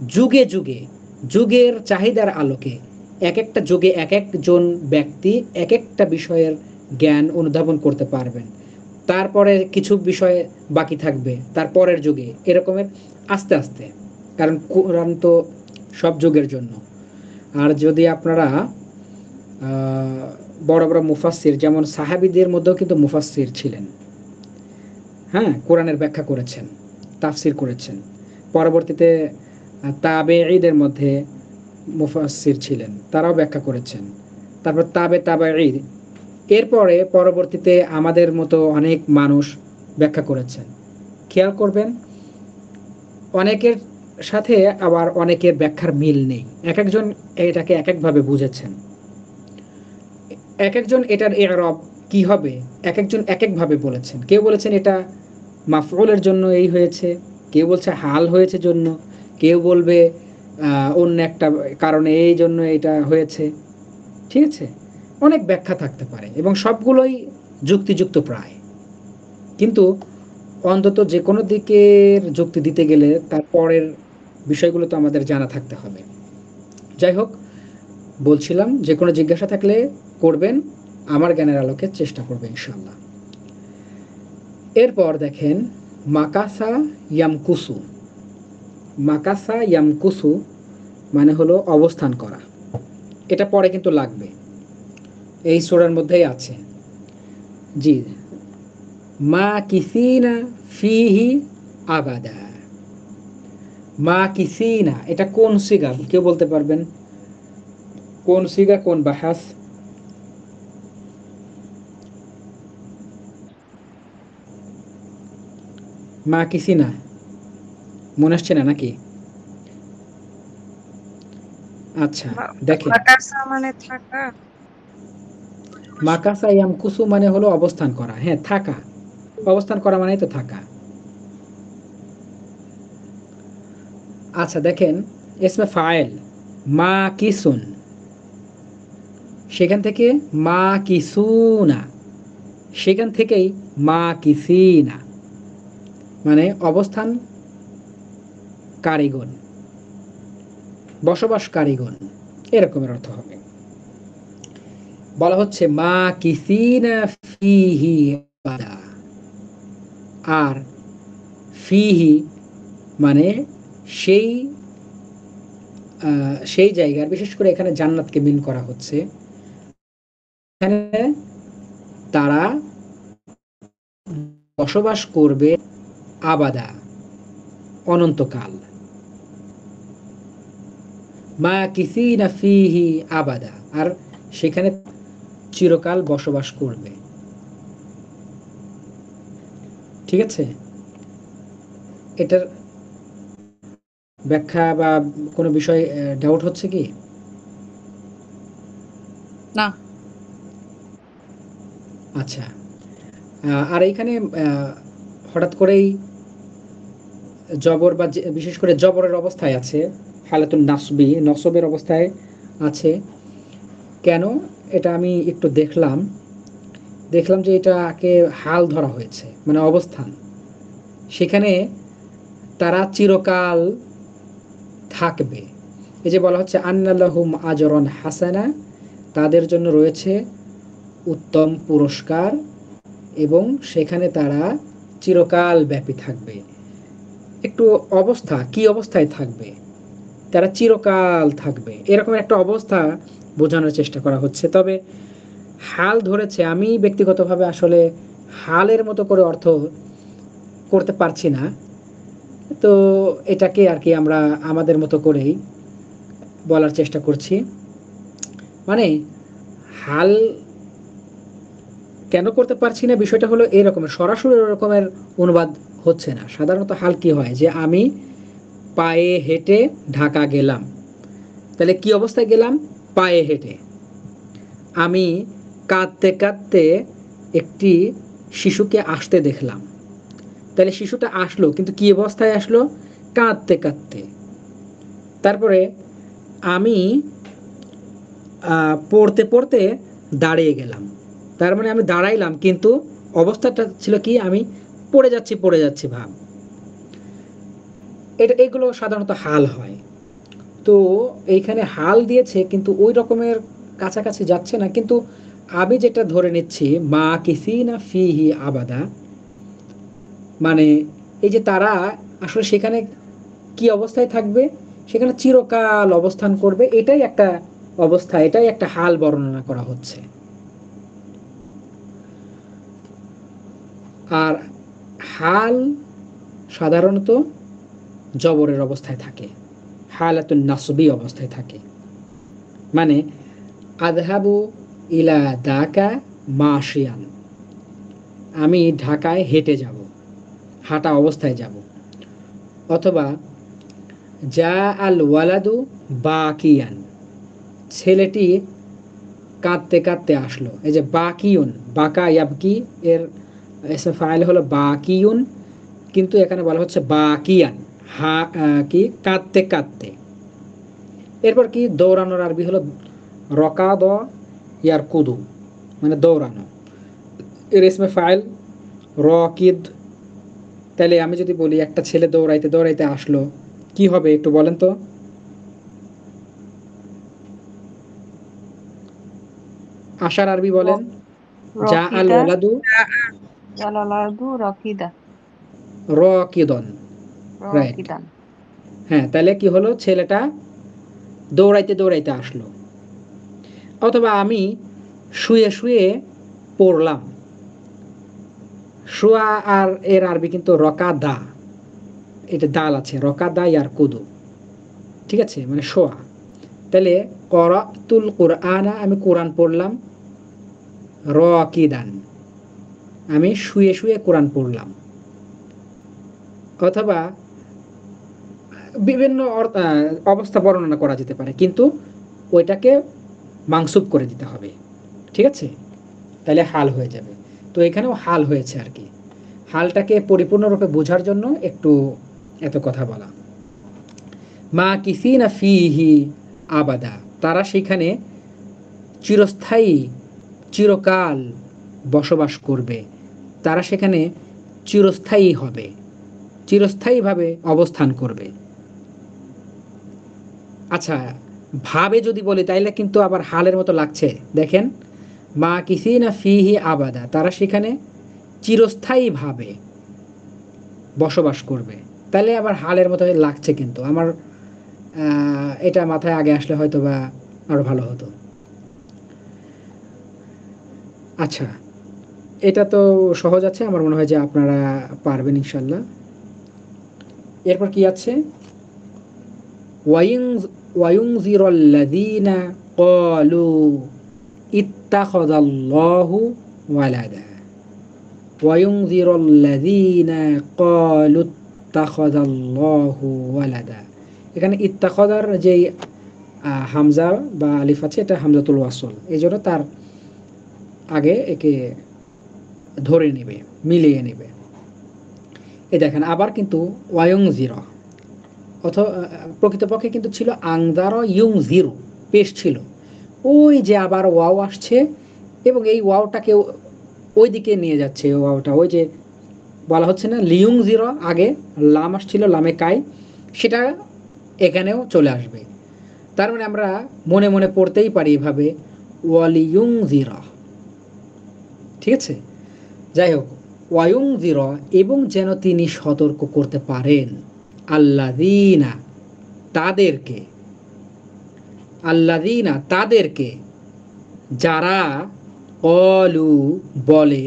যুগে যুগে যুগের চাহিদার আলোকে এক একটা যুগে এক একজন ব্যক্তি এক একটা বিষয়ের জ্ঞান অনুধাবন করতে পারবেন। তারপরে কিছু বিষয় বাকি থাকবে তারপরের যুগে, এরকমের আস্তে আস্তে। কারণ কোরআন তো সব যুগের জন্য। আর যদি আপনারা বড় বড় মুফাসসির, যেমন সাহাবীদের মধ্যেও কিন্তু মুফাসসির ছিলেন, হ্যাঁ, কোরআনের ব্যাখ্যা করেছেন, তাফসির করেছেন। পরবর্তীতে তাবেঈদের মধ্যে মুফাসসির ছিলেন, তারাও ব্যাখ্যা করেছেন। তারপর তাবেঈদ, এরপরে পরবর্তীতে আমাদের মতো অনেক মানুষ ব্যাখ্যা করেছেন। খেয়াল করবেন, অনেকের সাথে আবার অনেকের ব্যাখ্যার মিল নেই। এক একজন এটাকে এক একভাবে বুঝেছেন। এক একজন এটার ইরব কি হবে, এক একজন এক একভাবে বলেছেন। কেউ বলেছেন এটা মাফউলের জন্য এই হয়েছে, কেউ বলছে হাল হয়েছে জন্য, কেউ বলবে অন্য একটা কারণে এই জন্য এটা হয়েছে। ঠিক আছে, অনেক ব্যাখ্যা থাকতে পারে এবং সবগুলোই যুক্তিযুক্ত প্রায়। কিন্তু অন্তত যে কোনো দিকের যুক্তি দিতে গেলে তার পরের বিষয়গুলো তো আমাদের জানা থাকতে হবে। যাই হোক, বলছিলাম যে কোনো জিজ্ঞাসা থাকলে করবেন, আমার জ্ঞানের আলোকে চেষ্টা করবে ইনশাল্লাহ। এরপর দেখেন, মাকাসা ইয়ামকুসু। মাকাসা ইয়ামকুসু মানে হলো অবস্থান করা। এটা পরে কিন্তু লাগবে, এই সূরার মধ্যেই আছে। জি, মা কিসিনা ফিহি আবাদা। মা কিসিনা, এটা কোন সিগা কেউ বলতে পারবেন? কোন সিগা, কোন বাহাস? মা কিসি না মনে আসছে না নাকি? আচ্ছা দেখেন, মাকাসা মানে থাকা। মাকাসা ইয়ামকুসু মানে হলো অবস্থান করা। হ্যাঁ, থাকা, অবস্থান করা মানেই তো থাকা। আচ্ছা দেখেন, ইসমে ফাইল মা কিসুন, সেখান থেকে মা কিসুনা, সেখান থেকেই মা কিসিনা, মানে অবস্থান কারিগণ, বসবাস কারিগণ, এরকমের অর্থ হবে। বলা হচ্ছে মা কিসিনা ফিহি আবাদা, আর ফিহি মানে সেই সেই জায়গার, বিশেষ করে এখানে জান্নাতকে মিন করা হচ্ছে। এখানে তারা বসবাস করবে আবাদা, অনন্তকাল। মা কিসিনা ফিহি আবাদা, আর সেখানে চিরকাল বসবাস করবে। ঠিক আছে, এটার ব্যাখ্যা বা কোনো বিষয় ডাউট হচ্ছে কি? না। আচ্ছা, আর এইখানে হঠাৎ করেই জবর বা বিশেষ করে জবরের অবস্থায় আছে, হালাতুন নাসবি, নসবের অবস্থায় আছে কেন? এটা আমি একটু দেখলাম যে এটাকে হাল ধরা হয়েছে, মানে অবস্থান। সেখানে তারা চিরকাল থাকবে। এই যে বলা হচ্ছে আন্নাল্লাহুম আজরান হাসানা, তাদের জন্য রয়েছে উত্তম পুরস্কার এবং সেখানে তারা চিরকাল ব্যাপী থাকবে। একটু অবস্থা, কি অবস্থায় থাকবে? তারা চিরকাল থাকবে, এরকম একটা অবস্থা বোঝানোর চেষ্টা করা হচ্ছে। তবে হাল ধরেছে, আমি ব্যক্তিগতভাবে আসলে হালের মতো করে অর্থ করতে পারছি না, তো এটাকে আর কি আমরা আমাদের মতো করেই বলার চেষ্টা করছি। মানে হাল কেন করতে পারছি না, বিষয়টা হলো এরকমের, সরাসরি এরকমের অনুবাদ হচ্ছে না। সাধারণত হাল কি হয়, যে আমি পায়ে হেঁটে ঢাকা গেলাম, তাহলে কি অবস্থায় গেলাম? পায়ে হেঁটে। আমি কাঁদতে কাঁদতে একটি শিশুকে আসতে দেখলাম, তাহলে শিশুটা আসলো, কিন্তু কি অবস্থায় আসলো? কাঁদতে কাঁদতে। তারপরে আমি পড়তে পড়তে দাঁড়িয়ে গেলাম, তার মানে আমি দাঁড়াইলাম, কিন্তু অবস্থাটা ছিল কি? আমি পড়ে যাচ্ছি ভাব। এগুলো সাধারণত হাল হয়। তো এইখানে হাল দিয়েছে, কিন্তু ওই রকমের কাছাকাছি যাচ্ছে না। কিন্তু আমি যেটা ধরে নিচ্ছি, মা কিসিনা ফিহি আবাদা, মানে এই যে তারা আসলে সেখানে কি অবস্থায় থাকবে? সেখানে চিরকাল অবস্থান করবে, এটাই একটা অবস্থা, এটাই একটা হাল বর্ণনা করা হচ্ছে। আর হাল সাধারণত জবরের অবস্থায় থাকে, হালাতুন নাসবি অবস্থায় থাকে। মানে আযহাবু ইলা দাকা মাশিয়ান, আমি ঢাকায় হেঁটে যাব, হাঁটা অবস্থায় যাব। অথবা যা আল ওয়ালাদু বাকিয়ান, ছেলেটি কাঁদতে কাঁদতে আসলো। এই যে বাকিউন, বাকা ইয়াবকি, এর ইসম ফাইল হলো বাকিউন, কিন্তু এখানে বলা হচ্ছে বাকিয়ান, কি কাঁদতে কাঁদতে। এরপর কি দৌড়ানোর আরবি হলো রকাদ ইয়ার কুদু, মানে দৌড়ানো। এর ইসমে ফাইল রকিদ। তাহলে আমি যদি বলি একটা ছেলে দৌড়াইতে দৌড়াইতে আসলো, কি হবে একটু বলেন তো? আশার আরবি বলেন। যা আল রকিদা ওয়ালাদু জালালাদু রকিদা রকিদন, রাইট। রকিদান। হ্যাঁ, তাহলে কি হলো? ছেলেটা দৌড়াইতে দৌড়াইতে আসলো। অথবা আমি শুয়ে শুয়ে পড়লাম। শোয়া আর এর আরবি কিন্তু রকাদা, এটা দাল আছে, রকাদা ইয়ার কুদু, ঠিক আছে, মানে শোয়া। তাহলে করাতুল কুরআনা, আমি কোরআন পড়লাম। রাকিদান, আমি শুয়ে শুয়ে কোরআন পড়লাম। অথবা বিভিন্ন অবস্থা বর্ণনা করা যেতে পারে, কিন্তু ওইটাকে মাংসুব করে দিতে হবে। ঠিক আছে, তাহলে হাল হয়ে যাবে। তো এখানেও হাল হয়েছে আর কি। হালটাকে পরিপূর্ণরূপে বোঝার জন্য একটু এত কথা বলা। মা কিসিনা ফিহি আবাদা, তারা সেখানে চিরস্থায়ী, চিরকাল বসবাস করবে। তারা সেখানে চিরস্থায়ী হবে, চিরস্থায়ীভাবে অবস্থান করবে। আচ্ছা, ভাবে যদি বলি তাইলে কিন্তু আবার হালের মতো লাগছে। দেখেন, মা কিসিনা ফিহি আবাদা, তারা সেখানে চিরস্থায়ীভাবে বসবাস করবে, তাহলে আবার হালের মতো লাগছে। কিন্তু আমার এটা মাথায় আগে আসলে হয়তো বা আরো ভালো হতো। আচ্ছা, এটা তো সহজ আছে, আমার মনে হয় যে আপনারা পারবেন ইনশাল্লাহ। এরপর কি আছে? ওয়ায়ুনযিরাল্লাযীনা ক্বালু ইত্তাখাযাল্লাহু ওয়ালাদা। ওয়ায়ুনযিরাল্লাযীনা ক্বালু ইত্তাখাযাল্লাহু ওয়ালাদা। এখানে ইত্তাখাযার যে হামজা বা আলিফ আছে, এটা হামজাতুল ওয়াসল, এই জন্য তার আগে একে ধরে নেবে, মিলিয়ে নেবে। এই দেখেন, আবার কিন্তু ওয়ায়ুনযিরা অথবা প্রকৃতপক্ষে কিন্তু ছিল আংদার ইউং জিরো, পেশ ছিল। ওই যে আবার ওয়াও আসছে এবং এই ওয়াওটাকে ওই দিকে নিয়ে যাচ্ছে। ওয়াওটা ওই যে বলা হচ্ছে না লিউং জিরো, আগে লাম আসছিল, লামে কাই, সেটা এখানেও চলে আসবে। তার মানে আমরা মনে মনে পড়তেই পারি এভাবে, ওয়ালিউং জিরা। ঠিক আছে, যাই হোক, ওয়ায়ুং জিরা, এবং যেন তিনি সতর্ক করতে পারেন, আল্লাযীনা তাদেরকে, আল্লাযীনা তাদেরকে, যারা ক্বালু বলে,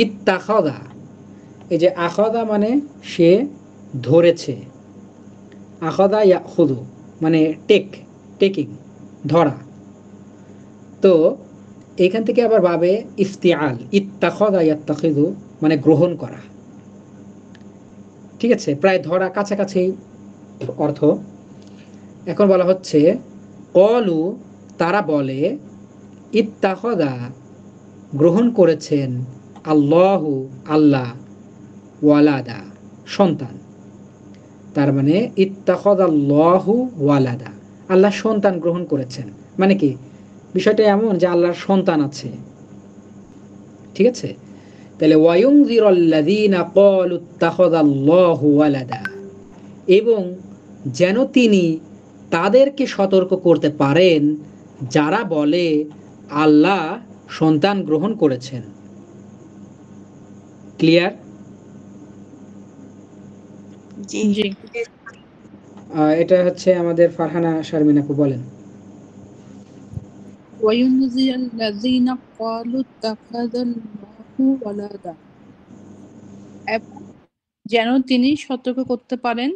ইত্তাখাযা, এই যে আখাযা মানে সে ধরেছে, আখাযা ইয়াখুযু মানে টেকিং, ধরা। তো এখান থেকে আবার ভাবে ইফতিআল, ইত্তাখাযা ইয়াত্তাখিযু মানে গ্রহণ করা। ঠিক আছে, প্রায় ধরা কাছাকাছি অর্থ। এখন বলা হচ্ছে ক্বালু, তারা বলে, ইত্তাখাযা গ্রহণ করেছেন, আল্লাহু আল্লাহ, ওয়ালাদা সন্তান। তার মানে ইত্তাখাযাল্লাহু ওয়ালাদা, আল্লাহ সন্তান গ্রহণ করেছেন। মানে কি, বিষয়টা এমন যে আল্লাহর সন্তান আছে। ঠিক আছে, তাহলে ওয়ায়ুনযিরাল্লাযীনা ক্বালু ইত্তাখাযাল্লাহু ওয়ালাদা, এবং যেন তিনি তাদেরকে সতর্ক করতে পারেন যারা বলে আল্লাহ সন্তান গ্রহণ করেছেন। ক্লিয়ার? জি জি। এটা হচ্ছে আমাদের ফারহানা শারমিন আপু, বলেন। ওয়ায়ুনযিরাল্লাযীনা ক্বালু ইত্তাখাযাল্লাহু ওয়ালাদা, এবং যেন তিনি সতর্ক করতে পারেন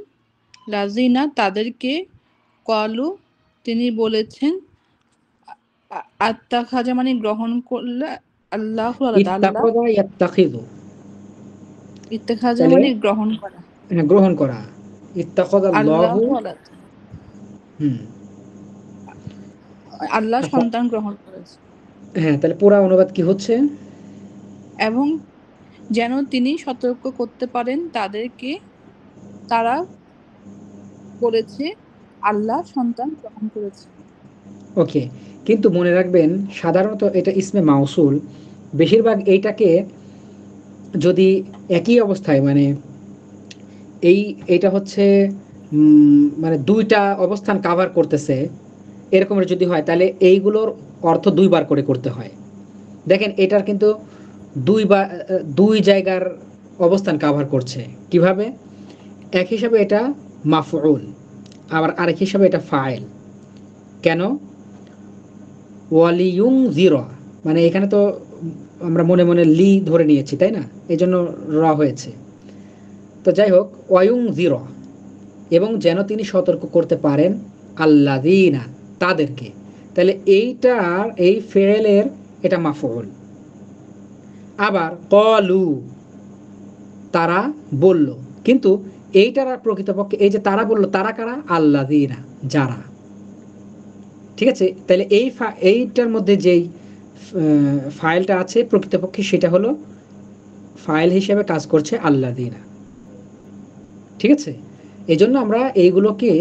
লাযীনা তাদেরকে, ক্বালু তিনি বলেছেন, আত্তাখাযা মানে গ্রহণ করলে, আল্লাহু আলাদা আল্লাহ, ইত্তাখাযা ইয়াত্তাখিযু, ইত্তেখাযা তাহলে মানে গ্রহণ করা, গ্রহণ করা। ইত্তাখাযাল্লাহু, আল্লাহু আলাদা হুম, আল্লাহ আচ্ছা, সন্তান গ্রহণ করেছে। হ্যাঁ, তাহলে পুরা অনুবাদ কি হচ্ছে? এবং যেন তিনি সতর্ক করতে পারেন তাদেরকে, তারা বলেছে আল্লাহ সন্তান গ্রহণ করেছে। ওকে, কিন্তু মনে রাখবেন সাধারণত এটা ইসমে মাউসুল, বেশিরভাগ এইটাকে যদি একই অবস্থায় মানে এইটা হচ্ছে মানে দুইটা অবস্থান কাভার করতেছে, এরকমের যদি হয় তাহলে এইগুলোর অর্থ দুইবার করে করতে হয়। দেখেন, এটার কিন্তু দুই জায়গার অবস্থান কাভার করছে। কিভাবে? এক হিসাবে এটা মাফউল, আবার আরেক হিসাবে এটা ফাইল। কেন? ওয়ালিউং জিরা, মানে এখানে তো আমরা মনে মনে লি ধরে নিয়েছি, তাই না? এই জন্য র হয়েছে। তো যাই হোক, ওয়ায়ুং জিরা, এবং যেন তিনি সতর্ক করতে পারেন আল্লাযীনা তাদেরকে, তাহলে এইটার এই ফেলের এটা মাফউল। আবার ক্বালু, তারা বলল, কিন্তু এইটার আর প্রকৃতপক্ষে এই যে তারা বলল, তারা কারা? আল্লাযীনা, যারা। ঠিক আছে, তাহলে এইটার মধ্যে যেই ফাইলটা আছে প্রকৃতপক্ষে সেটা হলো ফাইল হিসেবে কাজ করছে আল্লাযীনা। ঠিক আছে, এই জন্য আমরা এইগুলোকে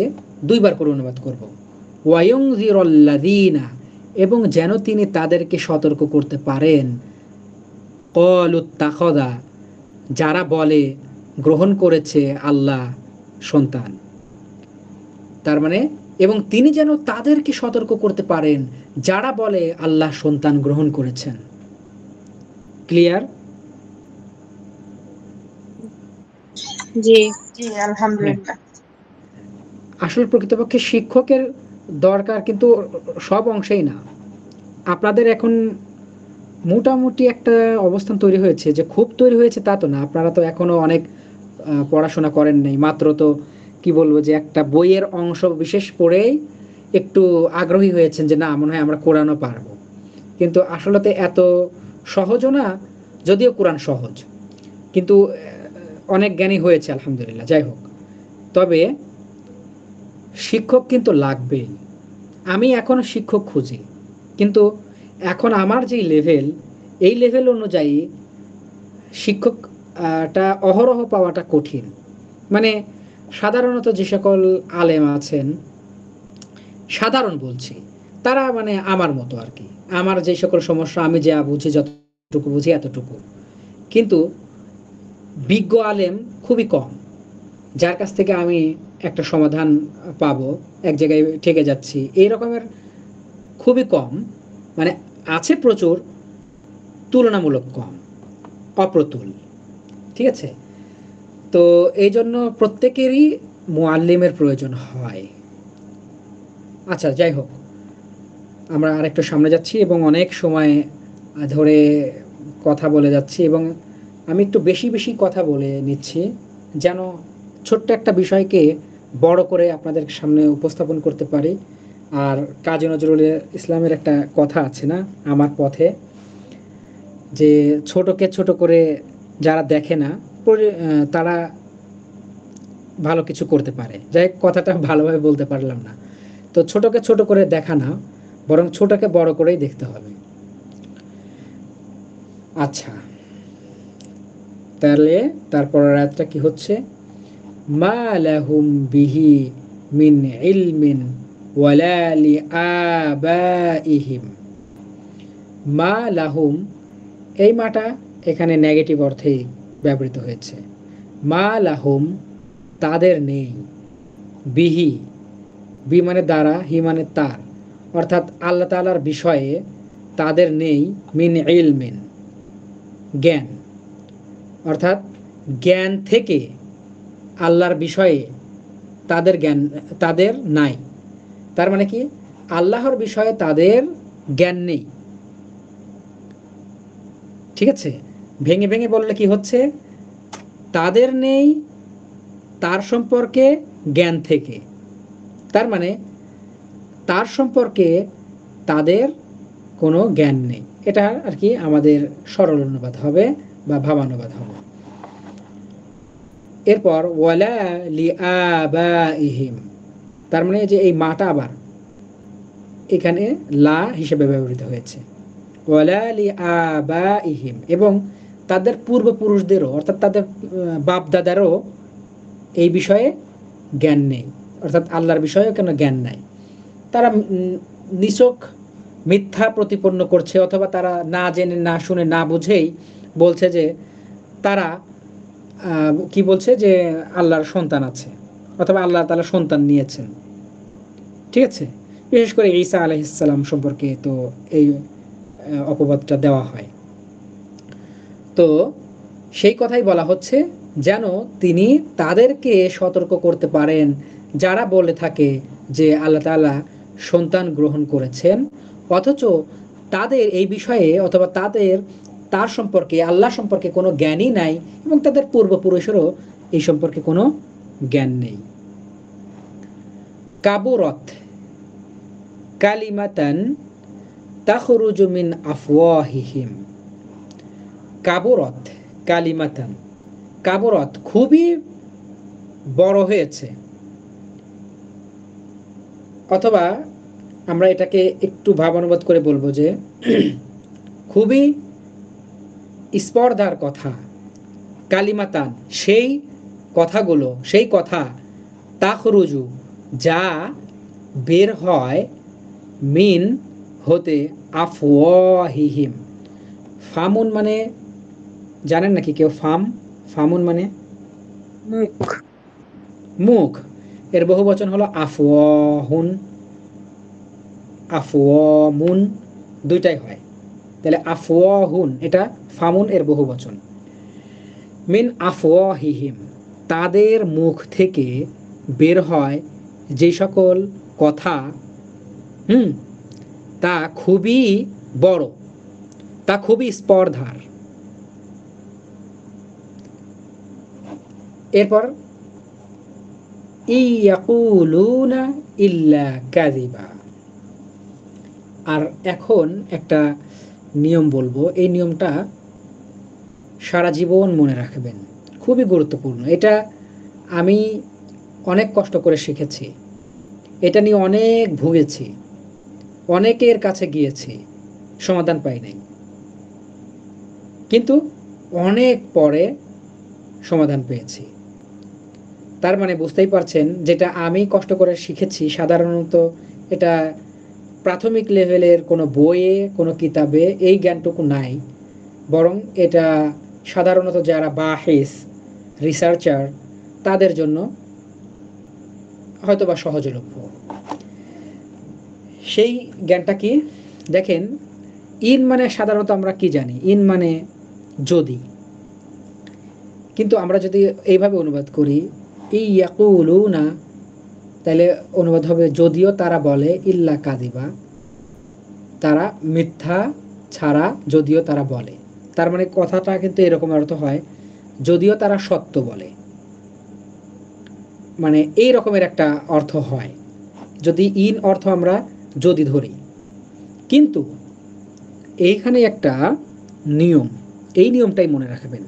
দুইবার করে অনুবাদ করব। ওয়ায়ুনযিরুল্লাযীনা, এবং যেন তিনি তাদেরকে সতর্ক করতে পারেন, ক্বালুত্তাখাযা, যারা বলে গ্রহণ করেছে আল্লাহ সন্তান। তার মানে এবং তিনি যেন তাদেরকে সতর্ক করতে পারেন যারা বলে আল্লাহ সন্তান গ্রহণ করেছেন। ক্লিয়ার? জি জি, আলহামদুলিল্লাহ। আসলে প্রকৃতপক্ষে শিক্ষকের দরকার কিন্তু সব অংশেই না। আপনাদের এখন মোটামুটি একটা অবস্থান তৈরি হয়েছে, যে খুব তৈরি হয়েছে তা তো না। আপনারা তো এখনো অনেক পড়াশোনা করেন নাই, মাত্র তো কি বলবো যে একটা বইয়ের অংশ বিশেষ পড়েই একটু আগ্রহী হয়েছেন যে না, মনে হয় আমরা কোরআনও পারবো। কিন্তু আসলে তো এত সহজও না, যদিও কোরআন সহজ, কিন্তু অনেক জ্ঞানী হয়েছে আলহামদুলিল্লাহ। যাই হোক, তবে শিক্ষক কিন্তু লাগবেই। আমি এখনো শিক্ষক খুঁজি, কিন্তু এখন আমার যেই লেভেল, এই লেভেল অনুযায়ী শিক্ষকটা অহরহ পাওয়াটা কঠিন। মানে সাধারণত যে সকল আলেম আছেন, সাধারণ বলছি, তারা মানে আমার মতো আর কি। আমার যে সকল সমস্যা আমি যা বুঝি, যতটুকু বুঝি এতটুকু। কিন্তু বিজ্ঞ আলেম খুবই কম, যার কাছ থেকে আমি একটা সমাধান পাবো, এক জায়গায় ঠেকে যাচ্ছি, এই রকমের খুবই কম। মানে আছে প্রচুর, তুলনামূলক কম, অপ্রতুল। ঠিক আছে, তো এই জন্য প্রত্যেকেরই মুআল্লিমের প্রয়োজন হয়। আচ্ছা, যাই হোক, আমরা আরেকটু সামনে যাচ্ছি এবং অনেক সময় ধরে কথা বলে যাচ্ছি, এবং আমি একটু বেশি বেশি কথা বলে নিচ্ছি যেন ছোট্ট একটা বিষয়কে বড় করে আপনাদের সামনে উপস্থাপন করতে পারি। আর কাজী নজরুল ইসলামের একটা কথা আছে না, আমার পথে, যে ছোটকে ছোট করে যারা দেখে না তারা ভালো কিছু করতে পারে। যাই হোক, কথাটা ভালোভাবে বলতে পারলাম না। তো ছোটকে ছোট করে দেখা না, বরং ছোটকে বড় করেই দেখতে হবে। আচ্ছা, তাহলে তারপরের আয়াতটা কি হচ্ছে? মা লাহুম বিহি মিন ইলমিন ওয়ালা লিআবাইহিম। মা লাহুম, এই মাটা এখানে নেগেটিভ অর্থেই ব্যবহৃত হয়েছে। মা লাহুম, তাদের নেই, বিহি, বি মানে দ্বারা, হি মানে তার, অর্থাৎ আল্লাহ তাআলার বিষয়ে তাদের নেই, মিন ইলমিন, জ্ঞান, অর্থাৎ জ্ঞান থেকে আল্লাহর বিষয়ে তাদের নাই। তার মানে কি, আল্লাহর বিষয়ে তাদের জ্ঞান নেই। ঠিক আছে, ভেঙে ভেঙে বললে কি হচ্ছে, তাদের নেই তার সম্পর্কে জ্ঞান থেকে। তার মানে তার সম্পর্কে তাদের কোনো জ্ঞান নেই। এটা আর কি আমাদের সরল অনুবাদ হবে বা ভাবানুবাদ হবে। এরপর ওয়ালা লিআবাইহিম, তার মানে যে এই মাটা আবার এখানে লা হিসেবে ব্যবহৃত হয়েছে। ওয়ালা লিআবাইহিম, এবং তাদের পূর্বপুরুষদেরও, অর্থাৎ তাদের বাপ দাদারও এই বিষয়ে জ্ঞান নেই, অর্থাৎ আল্লাহর বিষয়েও কেন জ্ঞান নাই। তারা নিছক মিথ্যা প্রতিপন্ন করছে, অথবা তারা না জেনে না শুনে না বুঝেই বলছে যে তারা কি বলছে যে আল্লাহর সন্তান আছে, অথবা আল্লাহ তাআলা সন্তান নিয়েছেন। ঠিক আছে, বিশেষ করে ঈসা আলাইহিস সালাম সম্পর্কে তো এই অপবাদটা দেওয়া হয়। তো সেই কথাই বলা হচ্ছে, যেন তিনি তাদেরকে সতর্ক করতে পারেন যারা বলে থাকে যে আল্লাহ তাআলা সন্তান গ্রহণ করেছেন, অথচ তাদের এই বিষয়ে অথবা তার সম্পর্কে, আল্লাহ সম্পর্কে কোনো জ্ঞানই নাই, এবং তাদের পূর্বপুরুষেরও এই সম্পর্কে কোনো জ্ঞান নেই। কাবুরত কালিমাতান তাখরুজু মিন আফওয়াহিহিম। কাবুরত কালিমাতান, কাবরত খুবই বড় হয়েছে, অথবা আমরা এটাকে একটু ভাবানুবাদ করে বলবো যে খুবই স্পর্ধার কথা, কালিমাতান সেই কথাগুলো, সেই কথা, তাখরুজু যা বের হয়, মিন হতে, আফওয়াহিহিম। ফামুন মানে জানেন নাকি কেউ? ফামুন মানে মুখ। মুখ, এর বহু বচন হলো আফওয়াহুন, আফওয়ামুন, দুইটাই হয়। তাহলে আফওয়াহুন এটা ফামুন এর বহু বচন। মিন আফওয়াহিহিম তাদের মুখ থেকে বের হয় যে সকল কথা, তা খুবই বড়, তা খুবই স্পর্ধার। এরপর ইয়াকুলুনা ইল্লা কাযিবা। আর এখন একটা নিয়ম বলবো, এই নিয়মটা সারা জীবন মনে রাখবেন, খুবই গুরুত্বপূর্ণ। এটা আমি অনেক কষ্ট করে শিখেছি, এটা নিয়ে অনেক ভুগেছি, অনেকের কাছে গিয়েছি, সমাধান পাই নাই, কিন্তু অনেক পরে সমাধান পেয়েছি। তার মানে বুঝতেই পারছেন, যেটা আমি কষ্ট করে শিখেছি সাধারণত এটা প্রাথমিক লেভেলের কোনো বইয়ে, কোনো কিতাবে এই জ্ঞানটুকু নাই, বরং এটা সাধারণত যারা বাহিস, রিসার্চার, তাদের জন্য হয়তোবা সহজলভ্য। সেই জ্ঞানটা কি দেখেন, ইন মানে সাধারণত আমরা কি জানি? ইন মানে যদি, কিন্তু আমরা যদি এইভাবে অনুবাদ করি ইয়াকুলুনা, তাহলে অনুবাদ হবে যদিও তারা বলে, ইল্লা কাযিবা তারা মিথ্যা ছাড়া যদিও তারা বলে। তার মানে কথাটা কিন্তু এরকম অর্থ হয়, যদিও তারা সত্য বলে, মানে এই রকমের একটা অর্থ হয় যদি ইন অর্থ আমরা যদি ধরি। কিন্তু এইখানে একটা নিয়ম, এই নিয়মটাই মনে রাখবেন।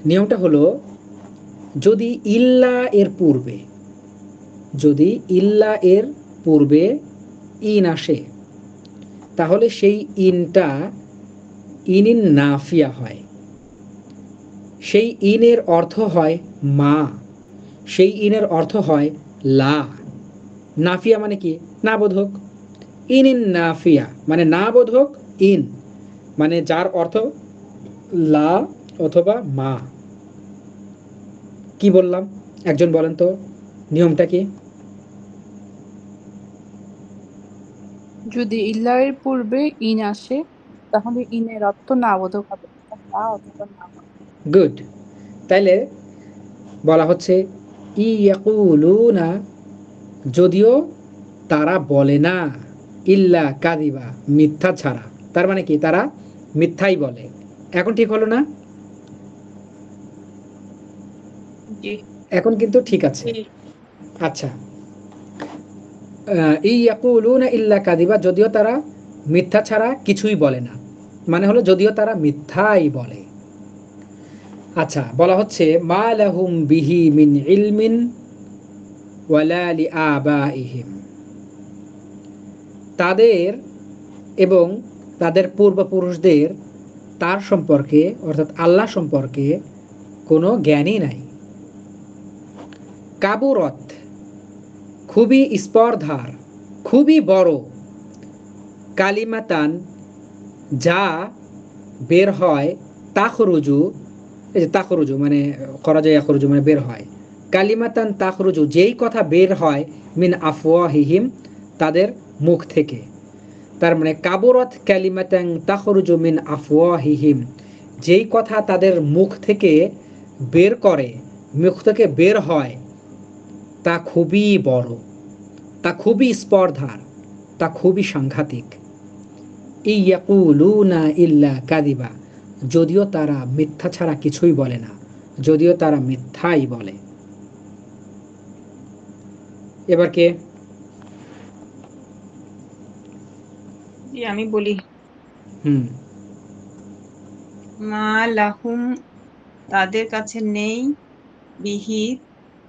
নিয়মটা হলো, যদি ইল্লা এর পূর্বে, যদি ইল্লা এর পূর্বে ইন আসে, তাহলে সেই ইনটা ইনিন নাফিয়া হয়। সেই ইনের অর্থ হয় মা, সেই ইনের অর্থ হয় লা। নাফিয়া মানে কি? না বোধক। ইনিন নাফিয়া মানে না বোধক ইন, মানে যার অর্থ লা অথবা মা। কি বললাম একজন বলেন তো, নিয়মটা কি? যদি ইল্লাহের পূর্বে ইন আসে তাহলে ইনের অর্থ না বোধক হবে, লা অথবা না। গুড। তাইলে বলা হচ্ছে ইয়াকুলুনা যদিও তারা বলে না, ইল্লা কাযিবা মিথ্যা ছাড়া। তার মানে কি? তারা মিথ্যাই বলে। এখন ঠিক হলো না? জি এখন কিন্তু ঠিক আছে। জি। আচ্ছা, ইয়াকুলুনা ইল্লা কাযিবা যদিও তারা মিথ্যা ছাড়া কিছুই বলে না, মানে হলো যদিও তারা মিথ্যাই বলে। আচ্ছা, বলা হচ্ছে মা লাহুম বিহি মিন ইলমিন ওয়ালা লিআবাইহিম তাদের এবং তাদের পূর্বপুরুষদের তার সম্পর্কে, অর্থাৎ আল্লাহ সম্পর্কে কোনো জ্ঞানই নাই। কাবুরত খুবই স্পর্ধার, খুবই বড়, কালিমাতান যা বের হয়, তাখরুজু, এই যে তাখরুজু মানে খরাজা ইয়াখরুজু মানে বের হয়, কালিমাতান তাখরুজু যেই কথা বের হয়, মিন আফওয়াহিহিম তাদের মুখ থেকে। তার মানে কাবুরত কালিমাতান তাখরুজু মিন আফওয়াহিহিম যেই কথা তাদের মুখ থেকে বের করে, মুখ থেকে বের হয়, তা খুবই বড়, তা খুবই স্পর্ধার, তা খুবই সাংঘাতিক। ইয়াকুলুনা ইল্লা কাযিবা যদিও তারা মিথ্যা ছাড়া কিছুই বলে না, যদিও তারা মিথ্যাই বলে। এবার কে? আমি বলি। হুম মা লাহুম তাদের কাছে নেই বিহি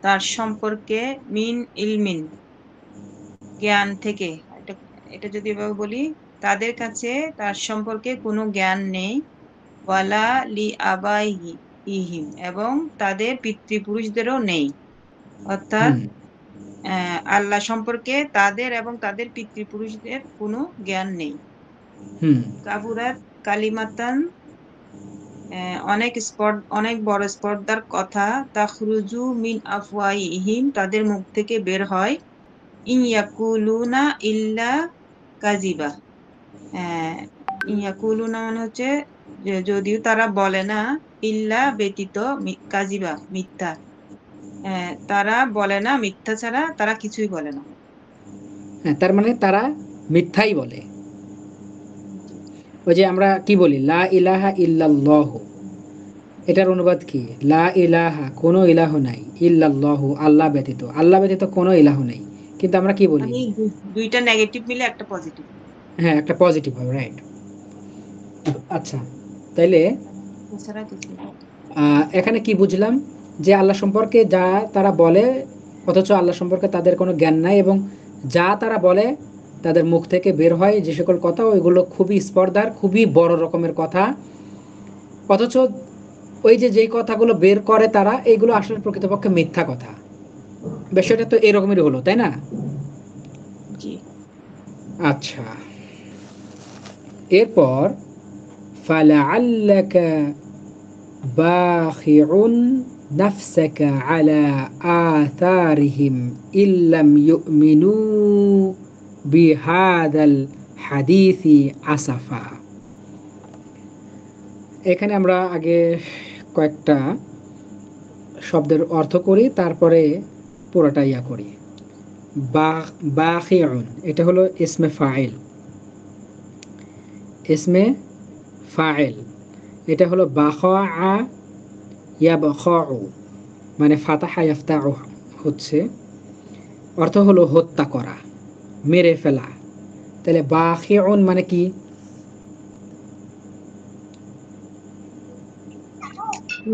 তার সম্পর্কে মিন ইলমিন জ্ঞান থেকে। এটা এটা যদি এভাবে বলি, তাদের কাছে তার সম্পর্কে কোনো জ্ঞান নেই, ওয়ালা লি আবাইহি ইহিম, এবং তাদের পিতৃপুরুষদেরও নেই। অর্থাৎ হুম আল্লাহ সম্পর্কে তাদের এবং তাদের পিতৃপুরুষদের কোনো জ্ঞান নেই। হুম কাবুরাত কালিমাতান, অনেক বড় স্পর্ধার কথা, তাখরুজু মিন আফওয়াহিহিম, তাদের মুখ থেকে বের হয়, ইন ইয়াকুলুনা ইল্লা কাজিবা। ইয়াকুলুনা মানে হচ্ছে যে যদিও তারা বলে না, ইল্লা ব্যতীত, কাজিবা মিথ্যা। তারা বলে না, মিথ্যা ছাড়া তারা কিছুই বলে না। হ্যাঁ, তার মানে তারা মিথ্যাই বলে। জি। ওই যে আমরা কি বলি লা ইলাহা ইল্লাল্লাহ, এটার অনুবাদ কি? লা ইলাহা, কোনো ইলাহ নাই, ইল্লাল্লাহ, আল্লাহ ব্যতীত, আল্লাহ ব্যতীত কোনো ইলাহ নেই। কিন্তু আমরা কি বলি? মানে দুইটা নেগেটিভ মিলে একটা পজিটিভ। হ্যাঁ, একটা পজিটিভ হবে, রাইট। আচ্ছা, তাইলে এছাড়া কিছু না। এখানে কি বুঝলাম? যে আল্লাহ সম্পর্কে যা তারা বলে, অথচ আল্লাহ সম্পর্কে তাদের কোনো জ্ঞান নাই, এবং যা তারা বলে তাদের মুখ থেকে বের হয় যে সকল কথা, ওইগুলো খুবই স্পর্ধার, খুবই বড় রকমের কথা। অথচ ওই যে যেই কথাগুলো বের করে তারা, এইগুলো আসলে প্রকৃতপক্ষে মিথ্যা কথা। বিষয়টা তো এরকমেরই হলো, তাই না? জি। আচ্ছা, এরপর ফালাআল্লাকা বাখিউন নাফসাকা আলা আথারিহিম ইল্লাম ইউমিনু বিহাদাল হাদিসি আসাফা। এখানে আমরা আগে কয়েকটা শব্দের অর্থ করি, তারপরে পুরোটা ইয়া করি। বাখিউন, এটা হলো ইসমে ফাইল। ইসমে ফাইল, এটা হলো বাখা ইয়াবখাউ, মানে ফাতাহা ইয়াফতাউ হচ্ছে, অর্থ হলো হত্যা করা, মেরে ফেলা। তাহলে বাখিউন মানে কি?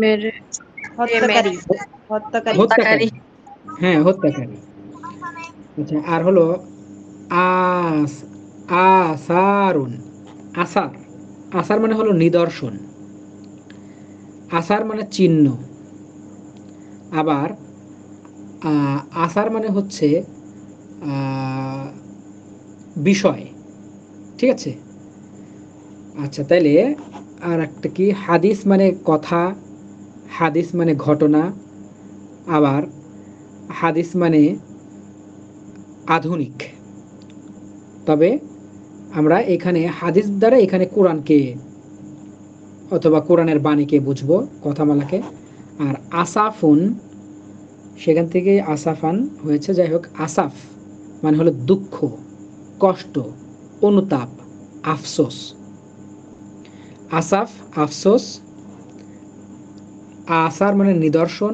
মেরে হত্যাকারী। হত্যাকারী। হত্যাকারী, হ্যাঁ হত্যাকারী। আচ্ছা, আর হলো আস আসারুন, আসার, আসার মানে হলো নিদর্শন, আসার মানে চিহ্ন। আবার আসার মানে হচ্ছে বিষয়, ঠিক আছে? আচ্ছা, তাইলে আর একটা কি, হাদিস মানে কথা, হাদিস মানে ঘটনা, আবার হাদিস মানে আধুনিক। তবে আমরা এখানে হাদিস দ্বারা এখানে কোরআনকে অথবা কোরআনের বাণীকে বুঝবো, কথামালাকে। আর আসাফুন, সেখান থেকে আসাফান হয়েছে, যাই হোক, আসাফ মানে হলো দুঃখ, কষ্ট, অনুতাপ, আফসোস। আসাফ, আফসোস। আসার মানে নিদর্শন,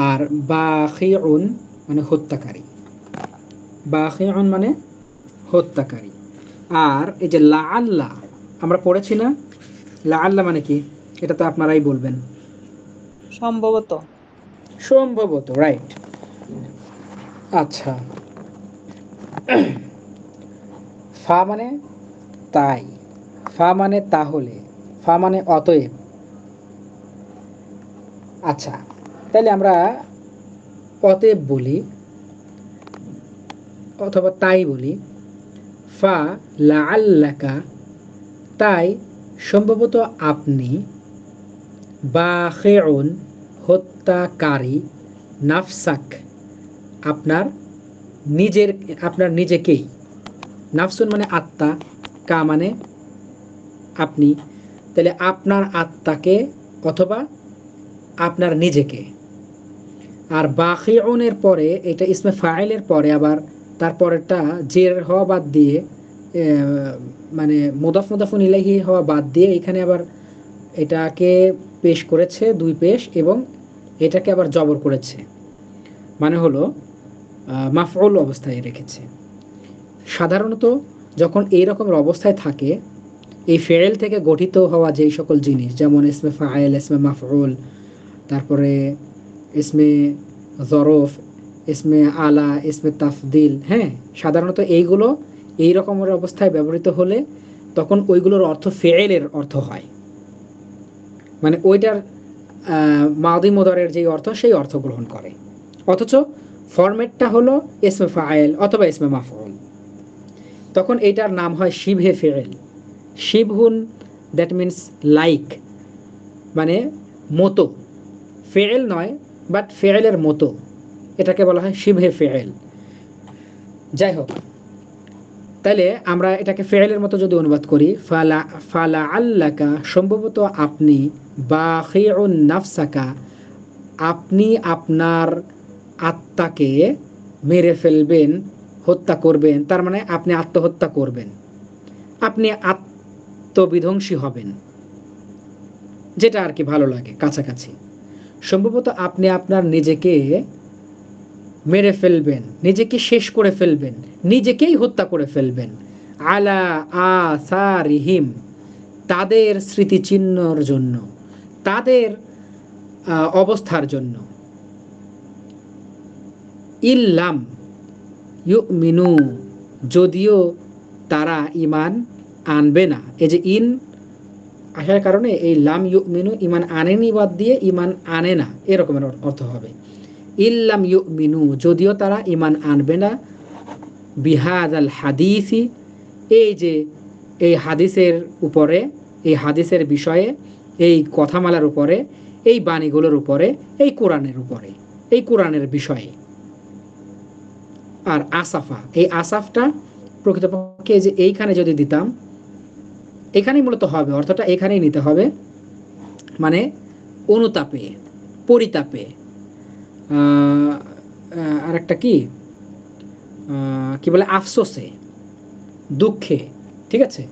আর বাখিউন মানে হত্যাকারী। বাখিউন মানে হত্যাকারী। আর এই যে লাআল্লাহ আমরা পড়েছি না, লাআল্লাহ মানে কি? এটা তো আপনারাই বলবেন। সম্ভবত। সম্ভবত, রাইট। আচ্ছা, ফা মানে তাই, ফা মানে তাহলে, ফা মানে অতএব। আচ্ছা, তাহলে আমরা অতএব বলি অথবা তাই বলি। ফা লাআল্লাকা, তাই সম্ভবত আপনি, বাখিউন হত্যাকারী, নাফসাক আপনার নিজের, আপনার নিজেকেই। নাফসুন মানে আত্মা, কা মানে আপনি, তাহলে আপনার আত্মাকে অথবা আপনার নিজেকে। আর বাখিউনের পরে, এটা ইসমে ফাইলের পরে আবার তারপরেরটা জের হওয়া বাদ দিয়ে, মানে মুদাফ মুদাফুন ইলাইহি হওয়া বাদ দিয়ে এখানে আবার এটাকে পেশ করেছে দুই পেশ, এবং এটাকে আবার জবর করেছে, মানে হলো মাফউল অবস্থায় রেখেছে। সাধারণত যখন এই রকমের অবস্থায় থাকে, এই ফেল থেকে গঠিত হওয়া যেই সকল জিনিস, যেমন ইসমে ফাইল, ইসমে মাফউল, তারপরে ইসমে জরফ, ইসমে আলা, ইসমে তাফদিল, হ্যাঁ, সাধারণত এইগুলো এই রকমের অবস্থায় ব্যবহৃত হলে তখন ওইগুলোর অর্থ ফেলের অর্থ হয়, মানে ওইটার মাদি মুদারের যেই অর্থ সেই অর্থ গ্রহণ করে। অথচ ফরম্যাটটা হলো ইসমে ফাইল অথবা ইসমে মাফউল, তখন এইটার নাম হয় শিবহে ফেল। শিবহুন, দ্যাট মিনস লাইক, মানে মতো, ফেল নয় বাট ফেলের মতো, এটাকে বলা হয় শিবহে ফেল। যাই হোক, তাহলে আমরা এটাকে ফেলের মতো যদি অনুবাদ করি, ফালা ফালা আল্লাকা, সম্ভবত আপনি, বাখিউন নাফসাকা, আপনি আপনার আত্মাকে মেরে ফেলবেন, হত্যা করবেন, তার মানে আপনি আত্মহত্যা করবেন, আপনি আত্মবিধ্বংসী হবেন, যেটা আর কি ভালো লাগে কাছাকাছি। সম্ভবত আপনি আপনার নিজেকে মেরে ফেলবেন, নিজেকে শেষ করে ফেলবেন, নিজেকেই হত্যা করে ফেলবেন, আলা আসারিহিম, তাদের স্মৃতিচিহ্নর জন্য, তাদের অবস্থার জন্য। ইল্লাম ইউমিনু, যদিও তারা ঈমান আনবে না। এই যে ইন আসার কারণে এই লাম ইউমিনু, ঈমান আনেনি বাদ দিয়ে ঈমান আনে না এরকমের অর্থ হবে। ইল্লাম ইউমিনু, যদিও তারা ঈমান আনবে না, বিহাযাল হাদিসি, এই যে এই হাদিসের উপরে, এই হাদিসের বিষয়ে, এই কথামালার উপরে, এই বাণীগুলোর উপরে, এই কোরআনের উপরে, এই কোরআনের বিষয়ে। আর আসাফা, এই আসাফটা প্রকৃতপক্ষে যে এইখানে যদি দিতাম, এখানেই মূলত হবে, অর্থটা এখানেই নিতে হবে, মানে অনুতাপে, পরিতাপে, আর একটা কি কি বলে, আফসোসে, দুঃখে, ঠিক আছে।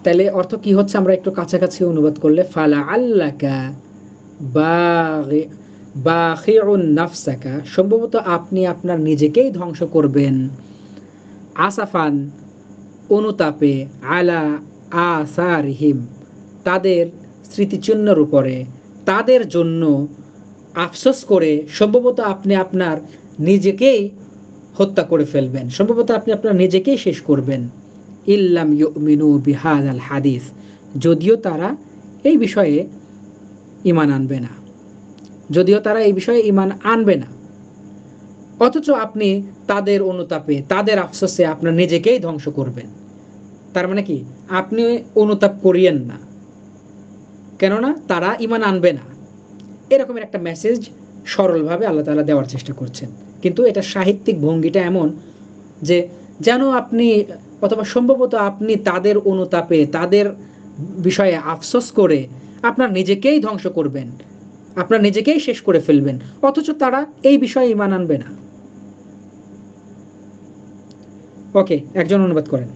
তাহলে অর্থ কি হচ্ছে, আমরা একটু কাছাকাছি অনুবাদ করলে, ফালা আল্লাকা বাখিউন নাফসাকা, সম্ভবত আপনি আপনার নিজেকেই ধ্বংস করবেন, আসাফান, অনুতাপে, আলা আসারিহিম, তাদের স্মৃতিচিহ্নের উপরে, তাদের জন্য আফসোস করে সম্ভবত আপনি আপনার নিজেকেই হত্যা করে ফেলবেন, সম্ভবত আপনি আপনার নিজেকেই শেষ করবেন। ইল্লাম ইউমিনু বিহাযাল হাদিস, যদিও তারা এই বিষয়ে ঈমান আনবে না, যদিও তারা এই বিষয়ে ঈমান আনবে না, অথচ আপনি তাদের অনুতাপে, তাদের আফসোসে আপনার নিজেকেই ধ্বংস করবেন। তার মানে কি, আপনি অনুতাপ করিয়েন না, কেননা তারা ঈমান আনবে না। এরকমের একটা মেসেজ সরলভাবে আল্লাহ তাআলা দেওয়ার চেষ্টা করছেন, কিন্তু এটা সাহিত্যিক ভঙ্গিটা এমন যে যেন আপনি, অথবা সম্ভবত আপনি তাদের অনুতাপে, তাদের বিষয়ে আফসোস করে আপনার নিজেকেই ধ্বংস করবেন, আপনার নিজেকেই শেষ করে ফেলবেন, অথচ তারা এই বিষয়ে ঈমান আনবে না। ওকে, একজন অনুবাদ করেন।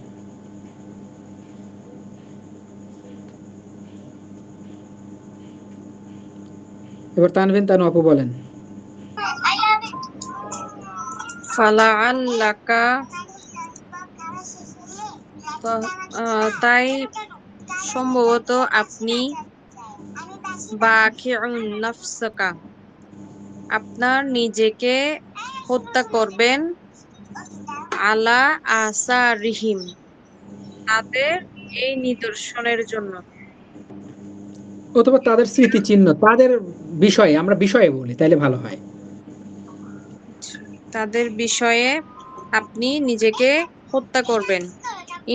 এবার তানভীর, তানু আপু বলেন। ফালাআল্লাকা, তাই সম্ভবত আপনি, বাখিউন নাফসাকা, আপনার নিজেকে হত্যা করবেন, আলা আসারিহিম, তাদের এই নিদর্শনের জন্য, অথবা তাদের স্মৃতিচিহ্ন, তাদের বিষয়ে, আমরা বিষয়ে বলি তাইলে ভালো হয়। তাদের বিষয়ে আপনি নিজেকে হত্যা করবেন।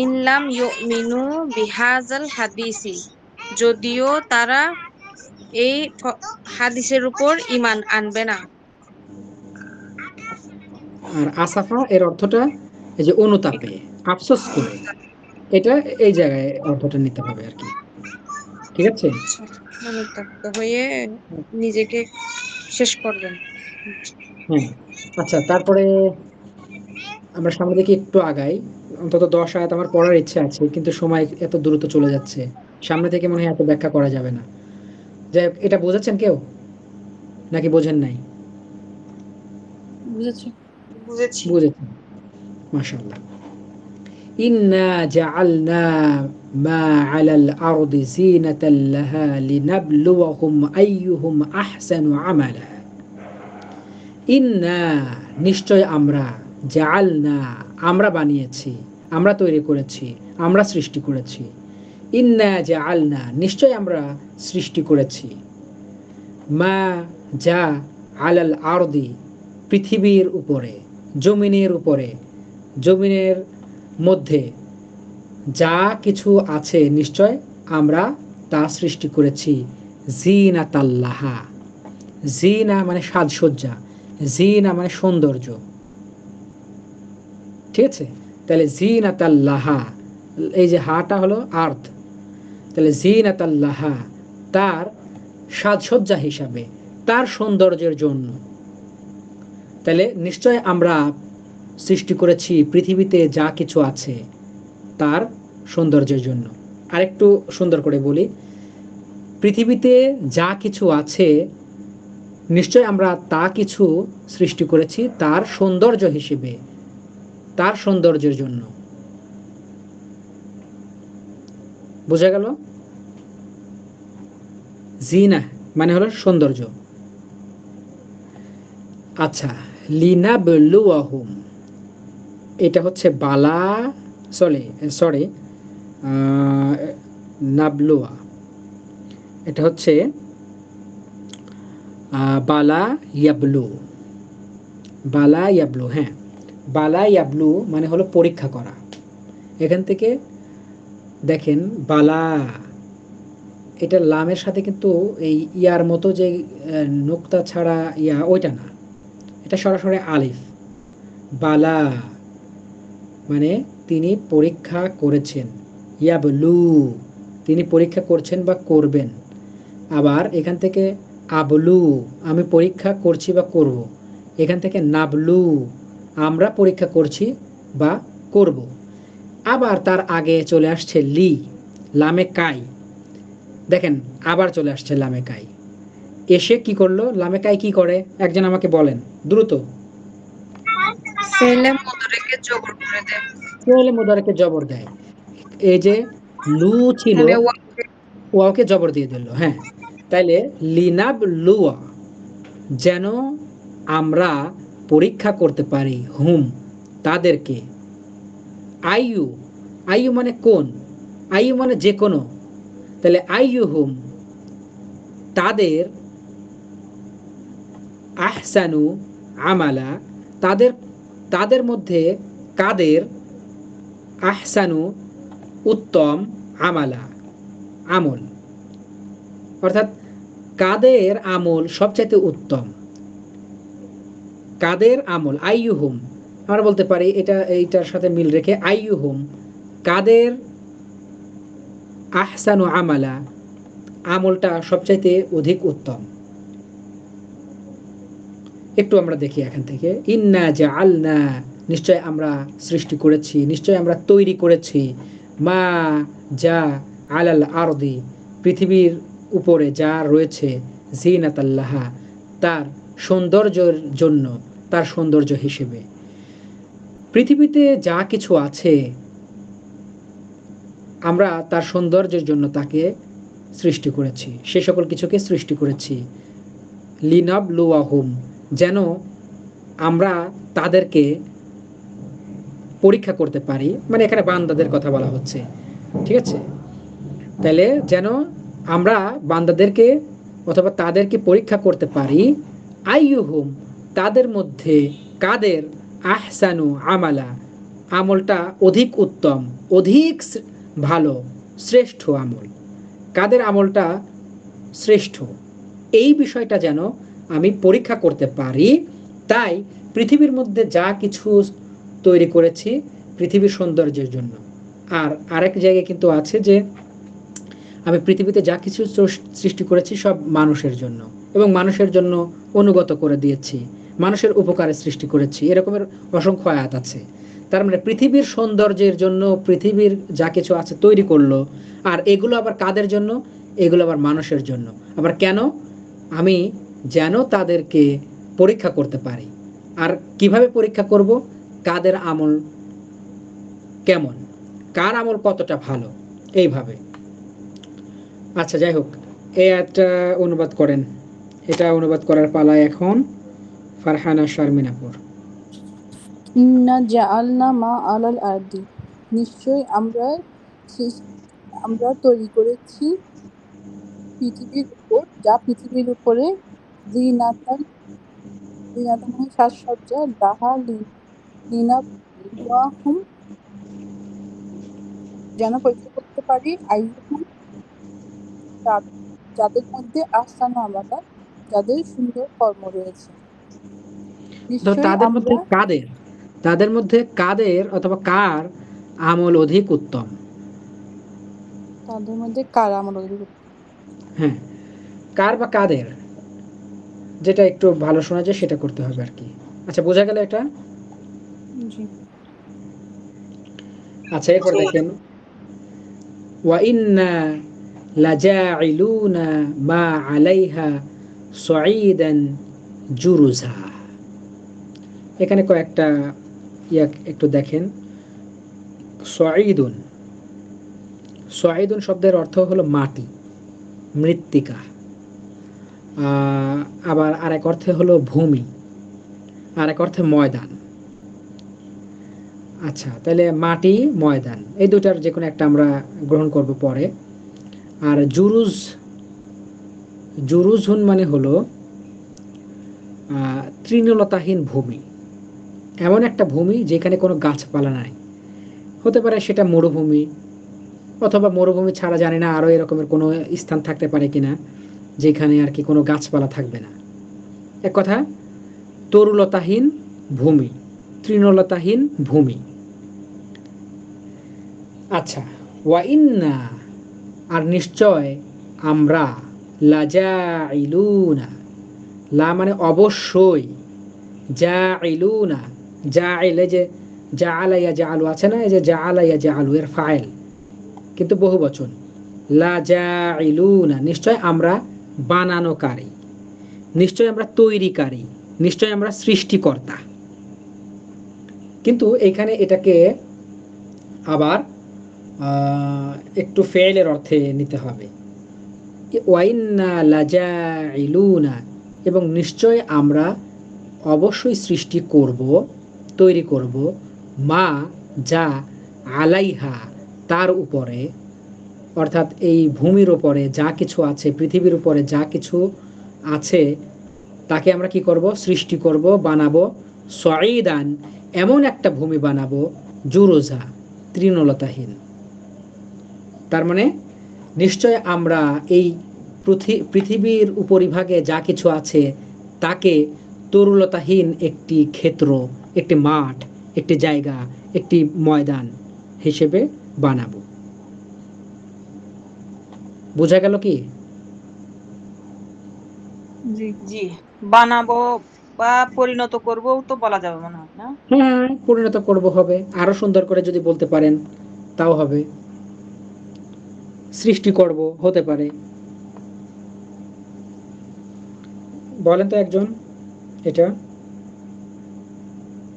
ইনলাম ইউমিনু বিহাযাল হাদিসি, যদিও তারা এই হাদিসের উপর ঈমান আনবে না। আর আসাফা এর অর্থটা এই যে অনুতাপে, আফসোস করে, এটা এই জায়গায় অর্থটা নিতে হবে আর কি, ঠিক আছে। অনুতপ্ত হয়ে নিজেকে শেষ করবেন। হ্যাঁ, আচ্ছা, তারপরে আমরা সামনে দিকে একটু আগাই। অন্তত 10 আয়াত আমার পড়ার ইচ্ছে আছে, কিন্তু সময় এত দ্রুত চলে যাচ্ছে, সামনে থেকে মনে হয় এত ব্যাখ্যা করা যাবে না। যাই হোক, এটা বোঝাচ্ছেন কেউ নাকি বোঝেন নাই? বুঝেছি। বুঝেছি। বুঝেছেন, মাশাআল্লাহ। ইন্না জাআলনা মা আলাল আরদি জিনাতাল লাহা লিনাবলুয়াহুম আইয়ুহুম আহসানু আমালা। ইন্না নিশ্চয় আমরা, জাআলনা আমরা বানিয়েছি, আমরা তৈরি করেছি, আমরা সৃষ্টি করেছি। ইন্না জাআলনা নিশ্চয় আমরা সৃষ্টি করেছি, মা যা আলাল আরদি পৃথিবীর উপরে, জমিনের উপরে, জমিনের মধ্যে যা কিছু আছে নিশ্চয় আমরা তা সৃষ্টি করেছি। জিনাতাল্লাহা, জিনা মানে সাজসজ্জা, জিনা মানে সৌন্দর্য, ঠিক আছে? তাহলে জিনাতাল্লাহা, এই যে হাটা হলো আর্থ, তাহলে জিনাতাল্লাহা তার সাজসজ্জা হিসাবে, তার সৌন্দর্যের জন্য। তাহলে নিশ্চয় আমরা সৃষ্টি করেছি পৃথিবীতে যা কিছু আছে তার সৌন্দর্যের জন্য। আরেকটু সুন্দর করে বলি, পৃথিবীতে যা কিছু আছে নিশ্চয় আমরা তা কিছু সৃষ্টি করেছি তার সৌন্দর্য হিসেবে, তার সৌন্দর্যের জন্য। বোঝা গেল? জিনা মানে হলো সৌন্দর্য। আচ্ছা, লিনাবলুয়াহুম এটা হচ্ছে বালা, সরি নাবলুয়া, এটা হচ্ছে বালা ইয়াবলু, বালা ইয়াবলু। হ্যাঁ, বালা ইয়াবলু মানে হলো পরীক্ষা করা। এখান থেকে দেখেন বালা, এটা লামের সাথে কিন্তু এই ইয়ার মতো যে নোক্তা ছাড়া ইয়া, ওইটা না, এটা সরাসরি আলিফ। বালা মানে তিনি পরীক্ষা করেছেন, ইয়াবলু তিনি পরীক্ষা করছেন বা করবেন। আবার এখান থেকে আবলু আমি পরীক্ষা করছি বা করব, এখান থেকে নাবলু আমরা পরীক্ষা করছি বা করব। আবার তার আগে চলে আসছে লি, লামে কাই, দেখেন আবার চলে আসছে লামে কাই। এসে কি করলো, লামে কাই কি করে একজন আমাকে বলেন দ্রুত। ফেলে মুদারিকে জবর করে দেয়। ফেলে মুদারিকে জবর দেয়। এই যে লু ছিল, এখানে ওয়াওকে জবর দিয়ে দিল। হ্যাঁ, তাইলে লিনাব লুয়া যেন আমরা পরীক্ষা করতে পারি, হুম তাদেরকে। আইয়ু, আইয়ু মানে কোন, আইয়ু মানে যে কোনো। তাহলে আইয়ু হুম তাদের, আহসানু আমালা তাদের, তাদের মধ্যে কাদের, আহসানু উত্তম, আমালা আমল, অর্থাৎ কাদের আমল সবচাইতে উত্তম, কাদের আমল। আইয়ুহুম আমরা বলতে পারি এটা এইটার সাথে মিল রেখে আইয়ুহুম কাদের, আহসানু আমালা আমলটা সবচাইতে অধিক উত্তম। একটু আমরা দেখি এখান থেকে, ইন্না জাআলনা নিশ্চয় আমরা সৃষ্টি করেছি, নিশ্চয় আমরা তৈরি করেছি, মা যা আলাল আরদি পৃথিবীর উপরে যা রয়েছে, জিনাতাল্লাহা তার সৌন্দর্যের জন্য, তার সৌন্দর্য হিসেবে। পৃথিবীতে যা কিছু আছে আমরা তার সৌন্দর্যের জন্য তাকে সৃষ্টি করেছি, সে সকল কিছুকে সৃষ্টি করেছি। লিনাবলুয়াহুম যেন আমরা তাদেরকে পরীক্ষা করতে পারি, মানে এখানে বান্দাদের কথা বলা হচ্ছে, ঠিক আছে? তাহলে যেন আমরা বান্দাদেরকে অথবা তাদেরকে পরীক্ষা করতে পারি, আইয়ুহুম তাদের মধ্যে কাদের, আহসানু আমালা আমলটা অধিক উত্তম, অধিক ভালো, শ্রেষ্ঠ আমল, কাদের আমলটা শ্রেষ্ঠ, এই বিষয়টা যেন আমি পরীক্ষা করতে পারি। তাই পৃথিবীর মধ্যে যা কিছু তৈরি করেছি পৃথিবীর সৌন্দর্যের জন্য। আর আরেক জায়গায় কিন্তু আছে যে আমি পৃথিবীতে যা কিছু সৃষ্টি করেছি সব মানুষের জন্য, এবং মানুষের জন্য অনুগত করে দিয়েছি, মানুষের উপকারে সৃষ্টি করেছি, এরকমের অসংখ্য আয়াত আছে। তার মানে পৃথিবীর সৌন্দর্যের জন্য পৃথিবীর যা কিছু আছে তৈরি করলো, আর এগুলো আবার কাদের জন্য, এগুলো আবার মানুষের জন্য। আবার কেন, আমি যেন তাদেরকে পরীক্ষা করতে পারি। আর কিভাবে পরীক্ষা করব, কাদের আমল কেমন, কার আমল কতটা ভালো, এইভাবে। আচ্ছা যাই হোক, এই আয়াতটা অনুবাদ করেন। এটা অনুবাদ করার পালা এখন ফারহানা শারমিনাপুর। ইন্না জাআলনা মা আলাল আরদি, নিশ্চয় আমরা তৈরি করেছি পৃথিবীর উপর, যা পৃথিবীর উপরে জিনাতান মানে সাজসজ্জা, লাহা লিনাবলুয়াহুম, যেন পরীক্ষা করতে পারি আইয়ুহুম, যাদের মধ্যে আহসানু আমালা, যাদের সুন্দর কর্ম রয়েছে। নিশ্চয়ই তাদের মধ্যে কাদের অথবা কার আমল অধিক উত্তম। তাদের মধ্যে কার আমল অধিক উত্তম। হ্যাঁ, কার বা কাদের, যেটা একটু ভালো শোনা যায় সেটা করতে হবে আর কি। আচ্ছা, বোঝা গেল এটা? জি। আচ্ছা, এরপর দেখেন ওয়া ইন্না লাজাইলুনা মা আলাইহা সাঈদান জুরুজা। এখানে কয়েকটা একটু দেখেন। সাঈদুন, সাঈদুন শব্দের অর্থ হলো মাটি, মৃত্তিকা। আবার আরেক অর্থে হলো ভূমি, আরেক অর্থে ময়দান। আচ্ছা, তাহলে মাটি, ময়দান, এই দুটার যে কোনো একটা আমরা গ্রহণ করব পরে। আর জুরুজুন মানে হলো তৃণলতাহীন ভূমি, এমন একটা ভূমি যেখানে কোনো গাছপালা নাই। হতে পারে সেটা মরুভূমি, অথবা মরুভূমি ছাড়া জানি না আরও এরকমের কোনো স্থান থাকতে পারে কিনা যেখানে আর কি কোনো গাছপালা থাকবে না। এক কথা, তরুলতাহীন ভূমি, তৃণলতাহীন ভূমি। আচ্ছা, ওয়া ইন্না, আর নিশ্চয় আমরা, লাজাইলুনা, লা মানে অবশ্যই, জাইলুনা, জাইলে যে জাআলা ইয়াজআলু আছে না, এই যে জাআলা ইয়াজআলু এর ফাইল কিন্তু বহু বচন। লাজাইলুনা, নিশ্চয় আমরা বানানোকারী, নিশ্চয় আমরা তৈরিকারী, নিশ্চয় আমরা সৃষ্টিকর্তা। কিন্তু এখানে এটাকে আবার একটু ফেলের অর্থে নিতে হবে। ওয়াইন্না লাজাইলুনা, এবং নিশ্চয় আমরা অবশ্যই সৃষ্টি করব, তৈরি করব, মা যা, আলাইহা তার উপরে, অর্থাৎ এই ভূমির উপরে যা কিছু আছে, পৃথিবীর উপরে যা কিছু আছে তাকে আমরা কি করব, সৃষ্টি করব, বানাবো। সাঈদান, এমন একটা ভূমি বানাবো, জুরুজা, তৃণলতাহীন। তার মানে নিশ্চয় আমরা এই পৃথিবীর উপরিভাগে যা কিছু আছে তাকে তরুলতাহীন একটি ক্ষেত্র, একটি মাঠ, একটি জায়গা, একটি ময়দান হিসেবে বানাবো। বোঝা গেল কি? জি। জি, বানাবো বা পরিণত করবো তো বলা যাবে মনে হয় না? হ্যাঁ, পরিণত করব হবে, আরো সুন্দর করে যদি বলতে পারেন তাও হবে। সৃষ্টি করব হতে পারে। বলেন তো একজন এটা।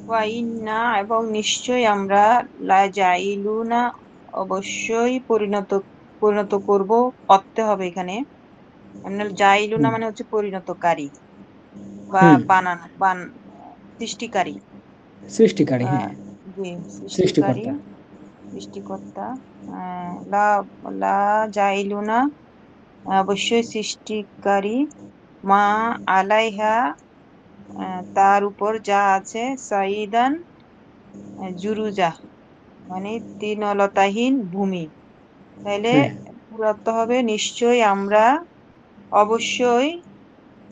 ওয়াইন্না, এবং নিশ্চয় আমরা, লাজাইলুনা, অবশ্যই পরিণত করব, অর্থে হবে এখানে। জাইলুনা মানে হচ্ছে পরিণতকারী বা সৃষ্টিকারী। সৃষ্টিকারী, হ্যাঁ, জি, সৃষ্টিকারী, সৃষ্টিকর্তা। সৃষ্টিকর্তা। লা লা জাইলুনা, অবশ্যই সৃষ্টিকারী, মা আলাইহা, তার উপর যা আছে, সাইদান, জুরুজা মানে তৃণলতাহীন ভূমি। তাইলে হ্যাঁ, পুরো অর্থ হবে নিশ্চয়ই আমরা, অবশ্যই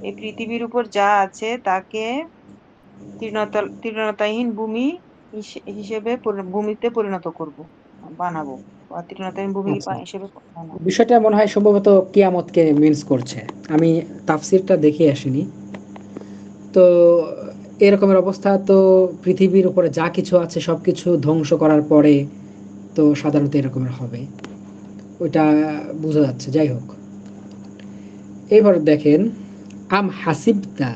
এই পৃথিবীর উপর যা আছে তাকে তৃণলতাহীন ভূমি হিসেবে ভূমিতে পরিণত করব, বানাবো, বা তৃণলতাহীন ভূমি আচ্ছা। হিসেবে বানাবো। বিষয়টা মনে হয় সম্ভবত কিয়ামতকে মিনস করছে। আমি তাফসিরটা দেখে আসিনি তো। এরকমের অবস্থা তো, পৃথিবীর উপরে যা কিছু আছে সবকিছু ধ্বংস করার পরে তো সাধারণত এরকমের হবে, ওইটা বোঝা যাচ্ছে। যাই হোক, এবার দেখেন, আম হাসিবতা,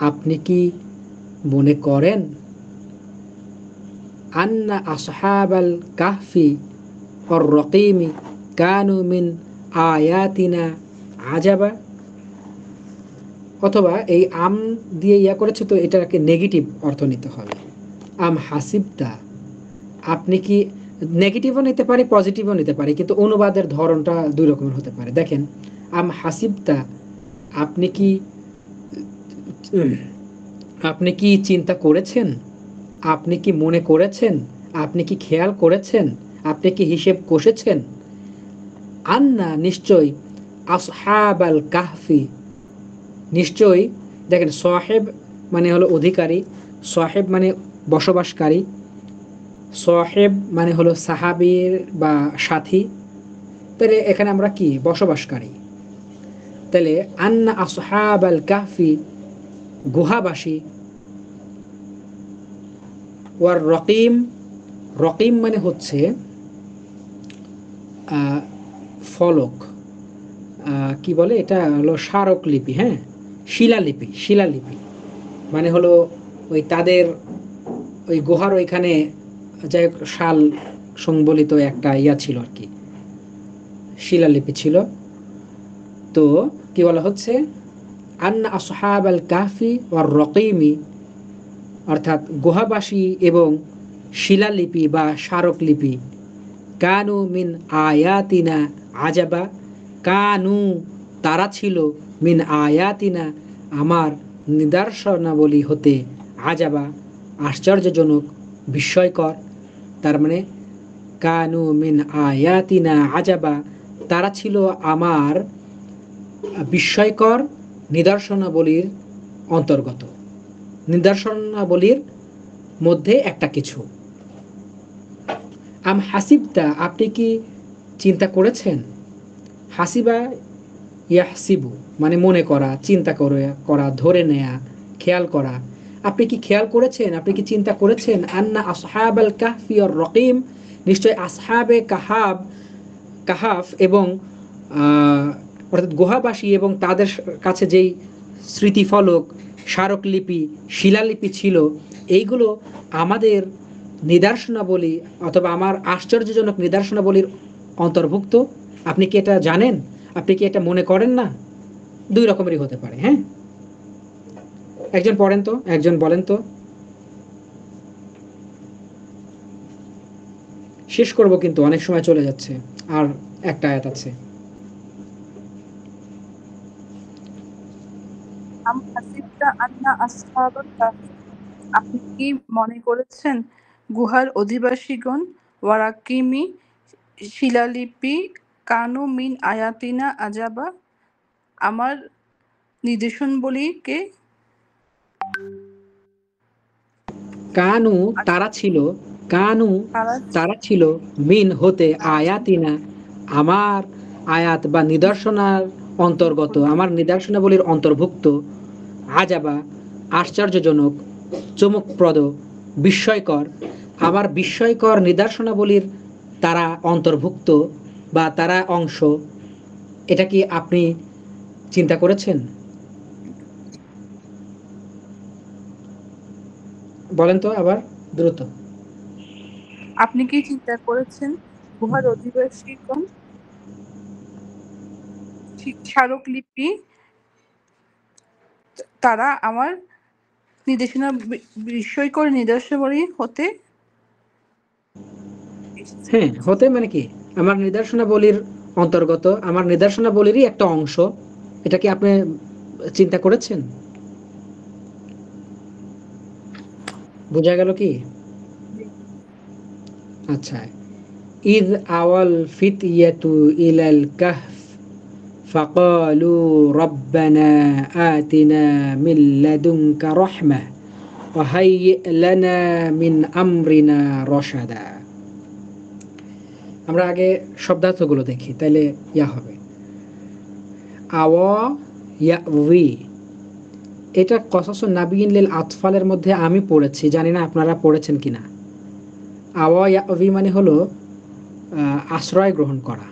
আপনি কি মনে করেন, আন্না আসহাবাল কাহফি ওর রকিমি কানু মিন আয়াতিনা আজাবা। অথবা এই আম দিয়ে ইয়া করেছে তো এটাকে নেগেটিভ অর্থ নিতে হবে। আম হাসিবতা, আপনি কি, নেগেটিভও নিতে পারি পজিটিভও নিতে পারি, কিন্তু অনুবাদের ধরনটা দুই রকমের হতে পারে। দেখেন, আম হাসিবতা, আপনি কি আপনি কি চিন্তা করেছেন, আপনি কি মনে করেছেন, আপনি কি খেয়াল করেছেন, আপনি কি হিসেব কষেছেন, আন্না নিশ্চয়, আসহাবাল কাহফি নিশ্চয়ই, দেখেন সাহেব মানে হলো অধিকারী, সাহেব মানে বসবাসকারী, সাহেব মানে হলো সাহাবীর বা সাথী, তাহলে এখানে আমরা কি বসবাসকারী, তাহলে আন্না আসহাবাল কাহফি গুহাবাসী, ওয়ার রকিম, রকিম মানে হচ্ছে ফলক, কি বলে এটা হলো স্মারকলিপি, হ্যাঁ শিলালিপি, শিলালিপি মানে হলো ওই তাদের ওই গুহার ওইখানে যাই হোক শাল সংবলিত একটা ইয়া ছিল আর কি, শিলালিপি ছিল। তো কি বলা হচ্ছে, আন্না আসহাব আল কাহফি ওয়ার রকিমি, অর্থাৎ গুহাবাসী এবং শিলালিপি বা স্মারকলিপি, কানু মিন আয়াতিনা আজাবা, কানু তারা ছিল, মিন আয়াতিনা আমার নিদর্শনাবলী হতে, আজাবা আশ্চর্যজনক, বিস্ময়কর। তার মানে কানু মিন আয়াতিনা আজাবা, তারা ছিল আমার বিস্ময়কর নিদর্শনাবলীর অন্তর্গত, নিদর্শনাবলীর মধ্যে একটা কিছু। আম হাসিবতা, আপনি কি চিন্তা করেছেন, হাসিবা ইয়াহসিবু মানে মনে করা, চিন্তা করা, ধরে নেয়া, খেয়াল করা, আপনি কি খেয়াল করেছেন, আপনি কি চিন্তা করেছেন, আন্না আসহাবাল কাহফি ওর রকিম, নিশ্চয় আসহাবে কাহাব, কাহাফ এবং অর্থাৎ গুহাবাসী এবং তাদের কাছে যেই স্মৃতিফলক, স্মারকলিপি, শিলালিপি ছিল, এইগুলো আমাদের নিদর্শনাবলী অথবা আমার আশ্চর্যজনক নিদর্শনাবলীর অন্তর্ভুক্ত। আপনি কি এটা জানেন, আপনি কি এটা মনে করেন না? দুই রকমেরই হতে পারে। হ্যাঁ, একজন পড়েন তো, একজন বলেন তো। শেষ করব কিন্তু অনেক সময় চলে যাচ্ছে, আর একটা আয়াত আছে। আম হাসিবতা আন্না আসহাবাল কাহফি, আপনি কি মনে করেছেন গুহার অধিবাসীগণ, ওয়ারাকিমি শিলালিপি, কানু মিন আয়াতিনা আজাবা আমার নির্দেশনবলীকে, কানু তারা ছিল, কানু তারা তারা ছিল, মিন হতে, আয়াতিনা আমার আয়াত বা নিদর্শনার অন্তর্গত, আমার নিদর্শনাবলীর অন্তর্ভুক্ত, আজাবা আশ্চর্যজনক, চমকপ্রদ, বিস্ময়কর, আমার বিস্ময়কর নিদর্শনাবলীর তারা অন্তর্ভুক্ত বা তারা অংশ। এটা কি আপনি চিন্তা করেছেন? বলেন তো আবার দ্রুত। আপনি কি চিন্তা করেছেন গুহার অধিবাসীগণ স্মারকলিপি, তারা আমার নির্দেশনা বিস্ময়কর নিদর্শনাবলী হতে এসেছে। হ্যাঁ, হতে মানে কি আমার নিদর্শনাবলীর অন্তর্গত, আমার নিদর্শনাবলীরই একটা অংশ। এটা কি আপনি চিন্তা করেছেন? বোঝা গেল কি? আচ্ছা, ইদ আওয়াল ফিতইয়াতু ইলাল কাহফ ফাকালু রব্বানা আতিনা মিন লাদুনকা রাহমাহ ওয়া হাইয়্ লানা মিন আমরিনা রশাদা। আমরা আগে শব্দার্থগুলো দেখি, তাইলে ইয়া হবে। আওয়া ইয়াউই, এটা কসাসুন নাবিয়িন লিল আতফালের মধ্যে আমি পড়েছি, জানি না আপনারা পড়েছেন কিনা। আওয়া ইয়াউই মানে হলো আশ্রয় গ্রহণ করা,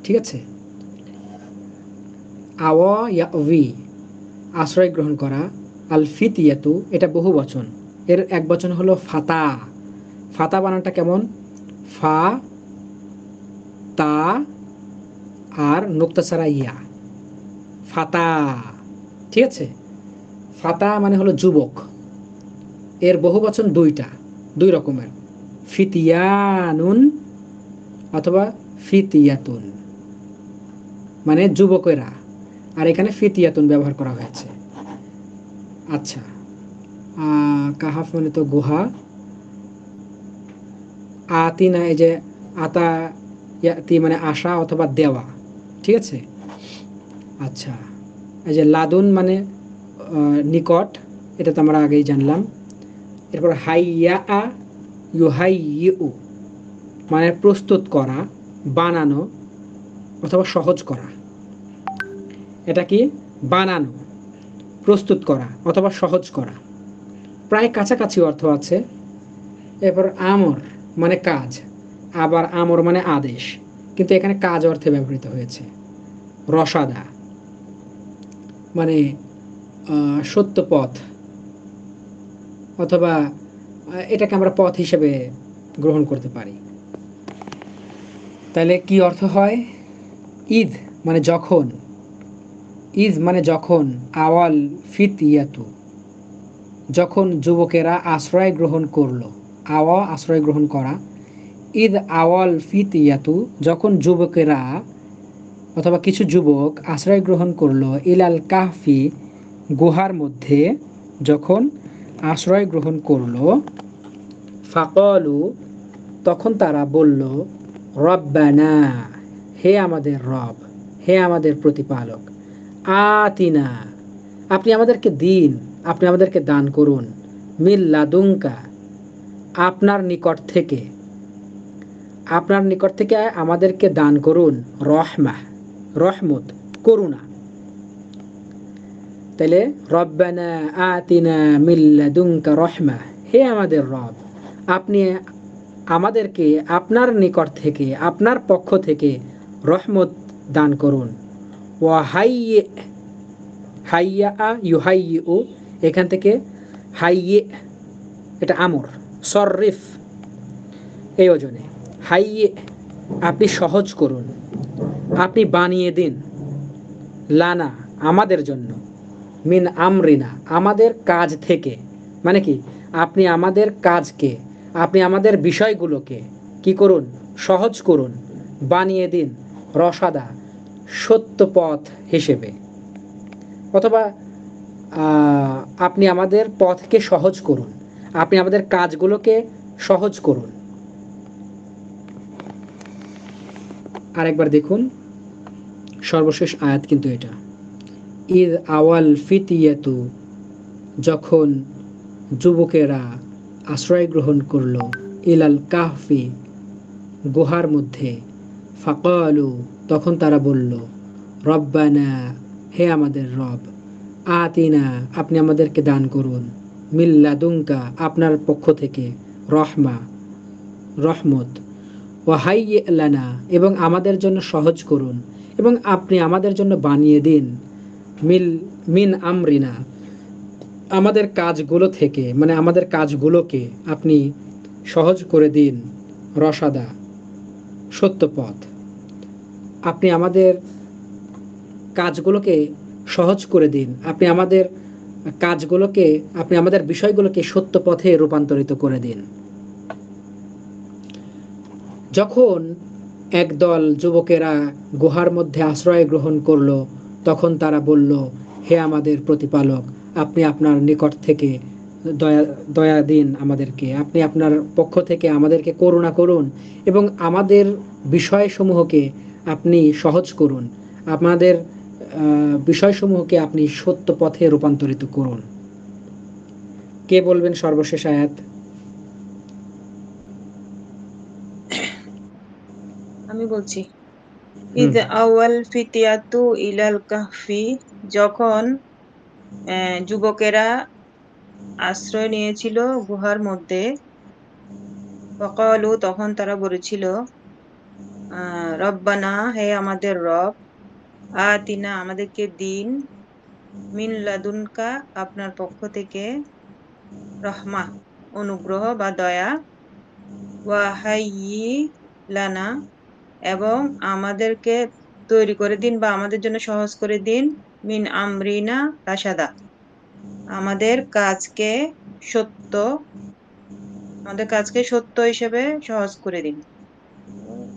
ঠিক আছে? আওয়া ইয়াউই আশ্রয় গ্রহণ করা, আল ফিতিয়াতু এটা বহু বচন, এর এক বচন হলো ফাতা, ফাতা বানানটা কেমন? ফা, তা আর নুক্তা ছাড়া ইয়া, ফাতা। ঠিক আছে? ফাতা মানে হলো যুবক। এর বহুবচন দুই রকমের, ফিতিয়ানুন অথবা ফিতিয়াতুন, মানে যুবকেরা। আর এখানে ফিতিয়াতুন ব্যবহার করা হয়েছে। আচ্ছা, কাহাফ মানে তো গুহা। আতিনা, এই যে আতা ইয়াতি মানে আশা অথবা দেওয়া। ঠিক আছে? আচ্ছা, এই যে লাদুন মানে নিকট, এটা তো আমরা আগেই জানলাম। এরপর হাইয়া আ ইউহাইয়ু মানে প্রস্তুত করা, বানানো অথবা সহজ করা। এটা কি? বানানো, প্রস্তুত করা অথবা সহজ করা, প্রায় কাছাকাছি অর্থ আছে। এরপর আমর মানে কাজ, আবার আমর মানে আদেশ, কিন্তু এখানে কাজ অর্থে ব্যবহৃত হয়েছে। রসাদা মানে সত্য পথ, অথবা এটাকে আমরা পথ হিসেবে গ্রহণ করতে পারি। তাহলে কি অর্থ হয়? ঈদ মানে যখন, ঈদ মানে যখন, আওয়াল ফিতিয়াতু যখন যুবকেরা আশ্রয় গ্রহণ করলো, আওয়া আশ্রয় গ্রহণ করা, ঈদ আওয়াল ফিতিয়াতু যখন যুবকেরা অথবা কিছু যুবক আশ্রয় গ্রহণ করলো, ইলাল কাহফি গুহার মধ্যে যখন আশ্রয় গ্রহণ করলো, ফাকালু তখন তারা বলল, রব্বানা হে আমাদের রব, হে আমাদের প্রতিপালক, আতিনা আপনি আমাদেরকে দিন, আপনি আমাদেরকে দান করুন, মিল্লাদুঙ্কা আপনার নিকট থেকে, আপনার নিকট থেকে আমাদেরকে দান করুন, রহমাহ রহমত, করুণা। তাহলে রব্বানা আতিনা মিল্লাদুঙ্কা রহমাহ, হে আমাদের রব, আপনি আমাদেরকে আপনার নিকট থেকে, আপনার পক্ষ থেকে রহমত দান করুন। ওয়াহাইয়ে, হাইয়া ইউহাইয়ু, এখান থেকে হাইয়ে এটা আমর, সররিফ এই ওজনে, হাইয়ে আপনি সহজ করুন, আপনি বানিয়ে দিন, লানা আমাদের জন্য, মিন আমরিনা আমাদের কাজ থেকে, মানে কি আপনি আমাদের কাজকে, আপনি আমাদের বিষয়গুলোকে কি করুন? সহজ করুন, বানিয়ে দিন, রসাদা সত্য পথ হিসেবে, অথবা আপনি আমাদের পথকে সহজ করুন, আপনি আমাদের কাজগুলোকে সহজ করুন। আরেকবার দেখুন সর্বশেষ আয়াত কিন্তু এটা, ঈদ আওয়াল ফিতিয়াতু যখন যুবকেরা আশ্রয় গ্রহণ করলো, ইলাল কাহফি গুহার মধ্যে, ফাকালু তখন তারা বলল, রব্বানা হে আমাদের রব, আতিনা আপনি আমাদেরকে দান করুন, মিল্লাদুঙ্কা আপনার পক্ষ থেকে, রহমা রহমত, ওয়াহাইয়ে লানা এবং আমাদের জন্য সহজ করুন, এবং আপনি আমাদের জন্য বানিয়ে দিন, মিন আমরিনা আমাদের কাজগুলো থেকে, মানে আমাদের কাজগুলোকে আপনি সহজ করে দিন, রসাদা সত্য পথ, আপনি আমাদের কাজগুলোকে সহজ করে দিন, আপনি আমাদের কাজগুলোকে, আপনি আমাদের বিষয়গুলোকে সত্য পথে রূপান্তরিত করে দিন। যখন একদল যুবকেরা গুহার মধ্যে আশ্রয় গ্রহণ করলো, তখন তারা বলল, হে আমাদের প্রতিপালক, আপনি আপনার নিকট থেকে দয়া দিন আমাদেরকে, আপনি আপনার পক্ষ থেকে আমাদেরকে করুণা করুন, এবং আমাদের বিষয়সমূহকে আপনি সহজ করুন, আমাদের বিষয়সমূহকে আপনি সত্য পথে রূপান্তরিত করুন। কে বলবেন সর্বশেষ আয়াত? আমি বলছি, ঈদ আওয়াল ফিতিয়াতু ইলাল কাহফি যখন যুবকেরা আশ্রয় নিয়েছিল গুহার মধ্যে, ফাকালু তখন তারা বলেছিল, রব্বানা হে আমাদের রব, আতিনা আমাদেরকে দিন, মিন লাদুনকা আপনার পক্ষ থেকে, রহমা অনুগ্রহ বা দয়া, ওয়াহাইয়ি লানা, এবং আমাদেরকে তৈরি করে দিন বা আমাদের জন্য সহজ করে দিন, মিন আমরিনা রাশাদা, আমাদের কাজকে সত্য হিসেবে সহজ করে দিন।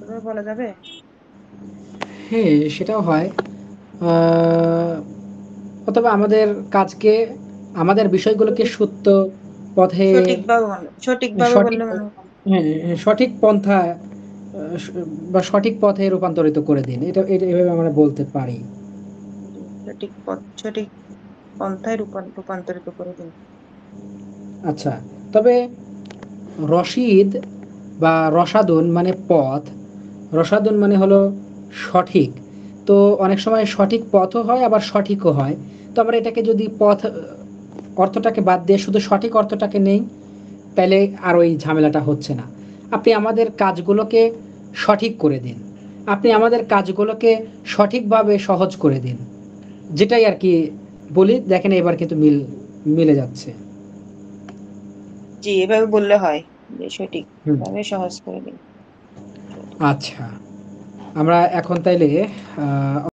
এভাবে বলা যাবে? হ্যাঁ, সেটাও হয়। অথবা আমাদের কাজকে, আমাদের বিষয়গুলোকে সত্য পথে, সঠিকভাবে সঠিক, বললে মনে হয় ভালো। হ্যাঁ, সঠিক পন্থা বা সঠিক পথে রূপান্তরিত করে দিন। এটা এভাবে আমরা বলতে পারি। জি, সঠিক পন্থায় রূপান্তরিত করে দিন। আচ্ছা, তবে রশিদ বা রসাদুন মানে পথ, রসাদুন মানে হলো সঠিক। তো অনেক সময় সঠিক পথও হয়, আবার সঠিকও হয়। তো আমরা এটাকে যদি পথ অর্থটাকে বাদ দিয়ে শুধু সঠিক অর্থটাকে নেই, তাহলে আর ওই ঝামেলাটা হচ্ছে না। আপনি আমাদের কাজগুলোকে সঠিক করে দিন, আপনি আমাদের কাজগুলোকে সঠিকভাবে সহজ করে দিন, যেটাই আর কি বলি। দেখেন এবার কিন্তু মিলে যাচ্ছে। জি, এভাবে বললে হয় যে হুম। সঠিকভাবে সহজ করে দিন। আচ্ছা, আমরা এখন তাইলে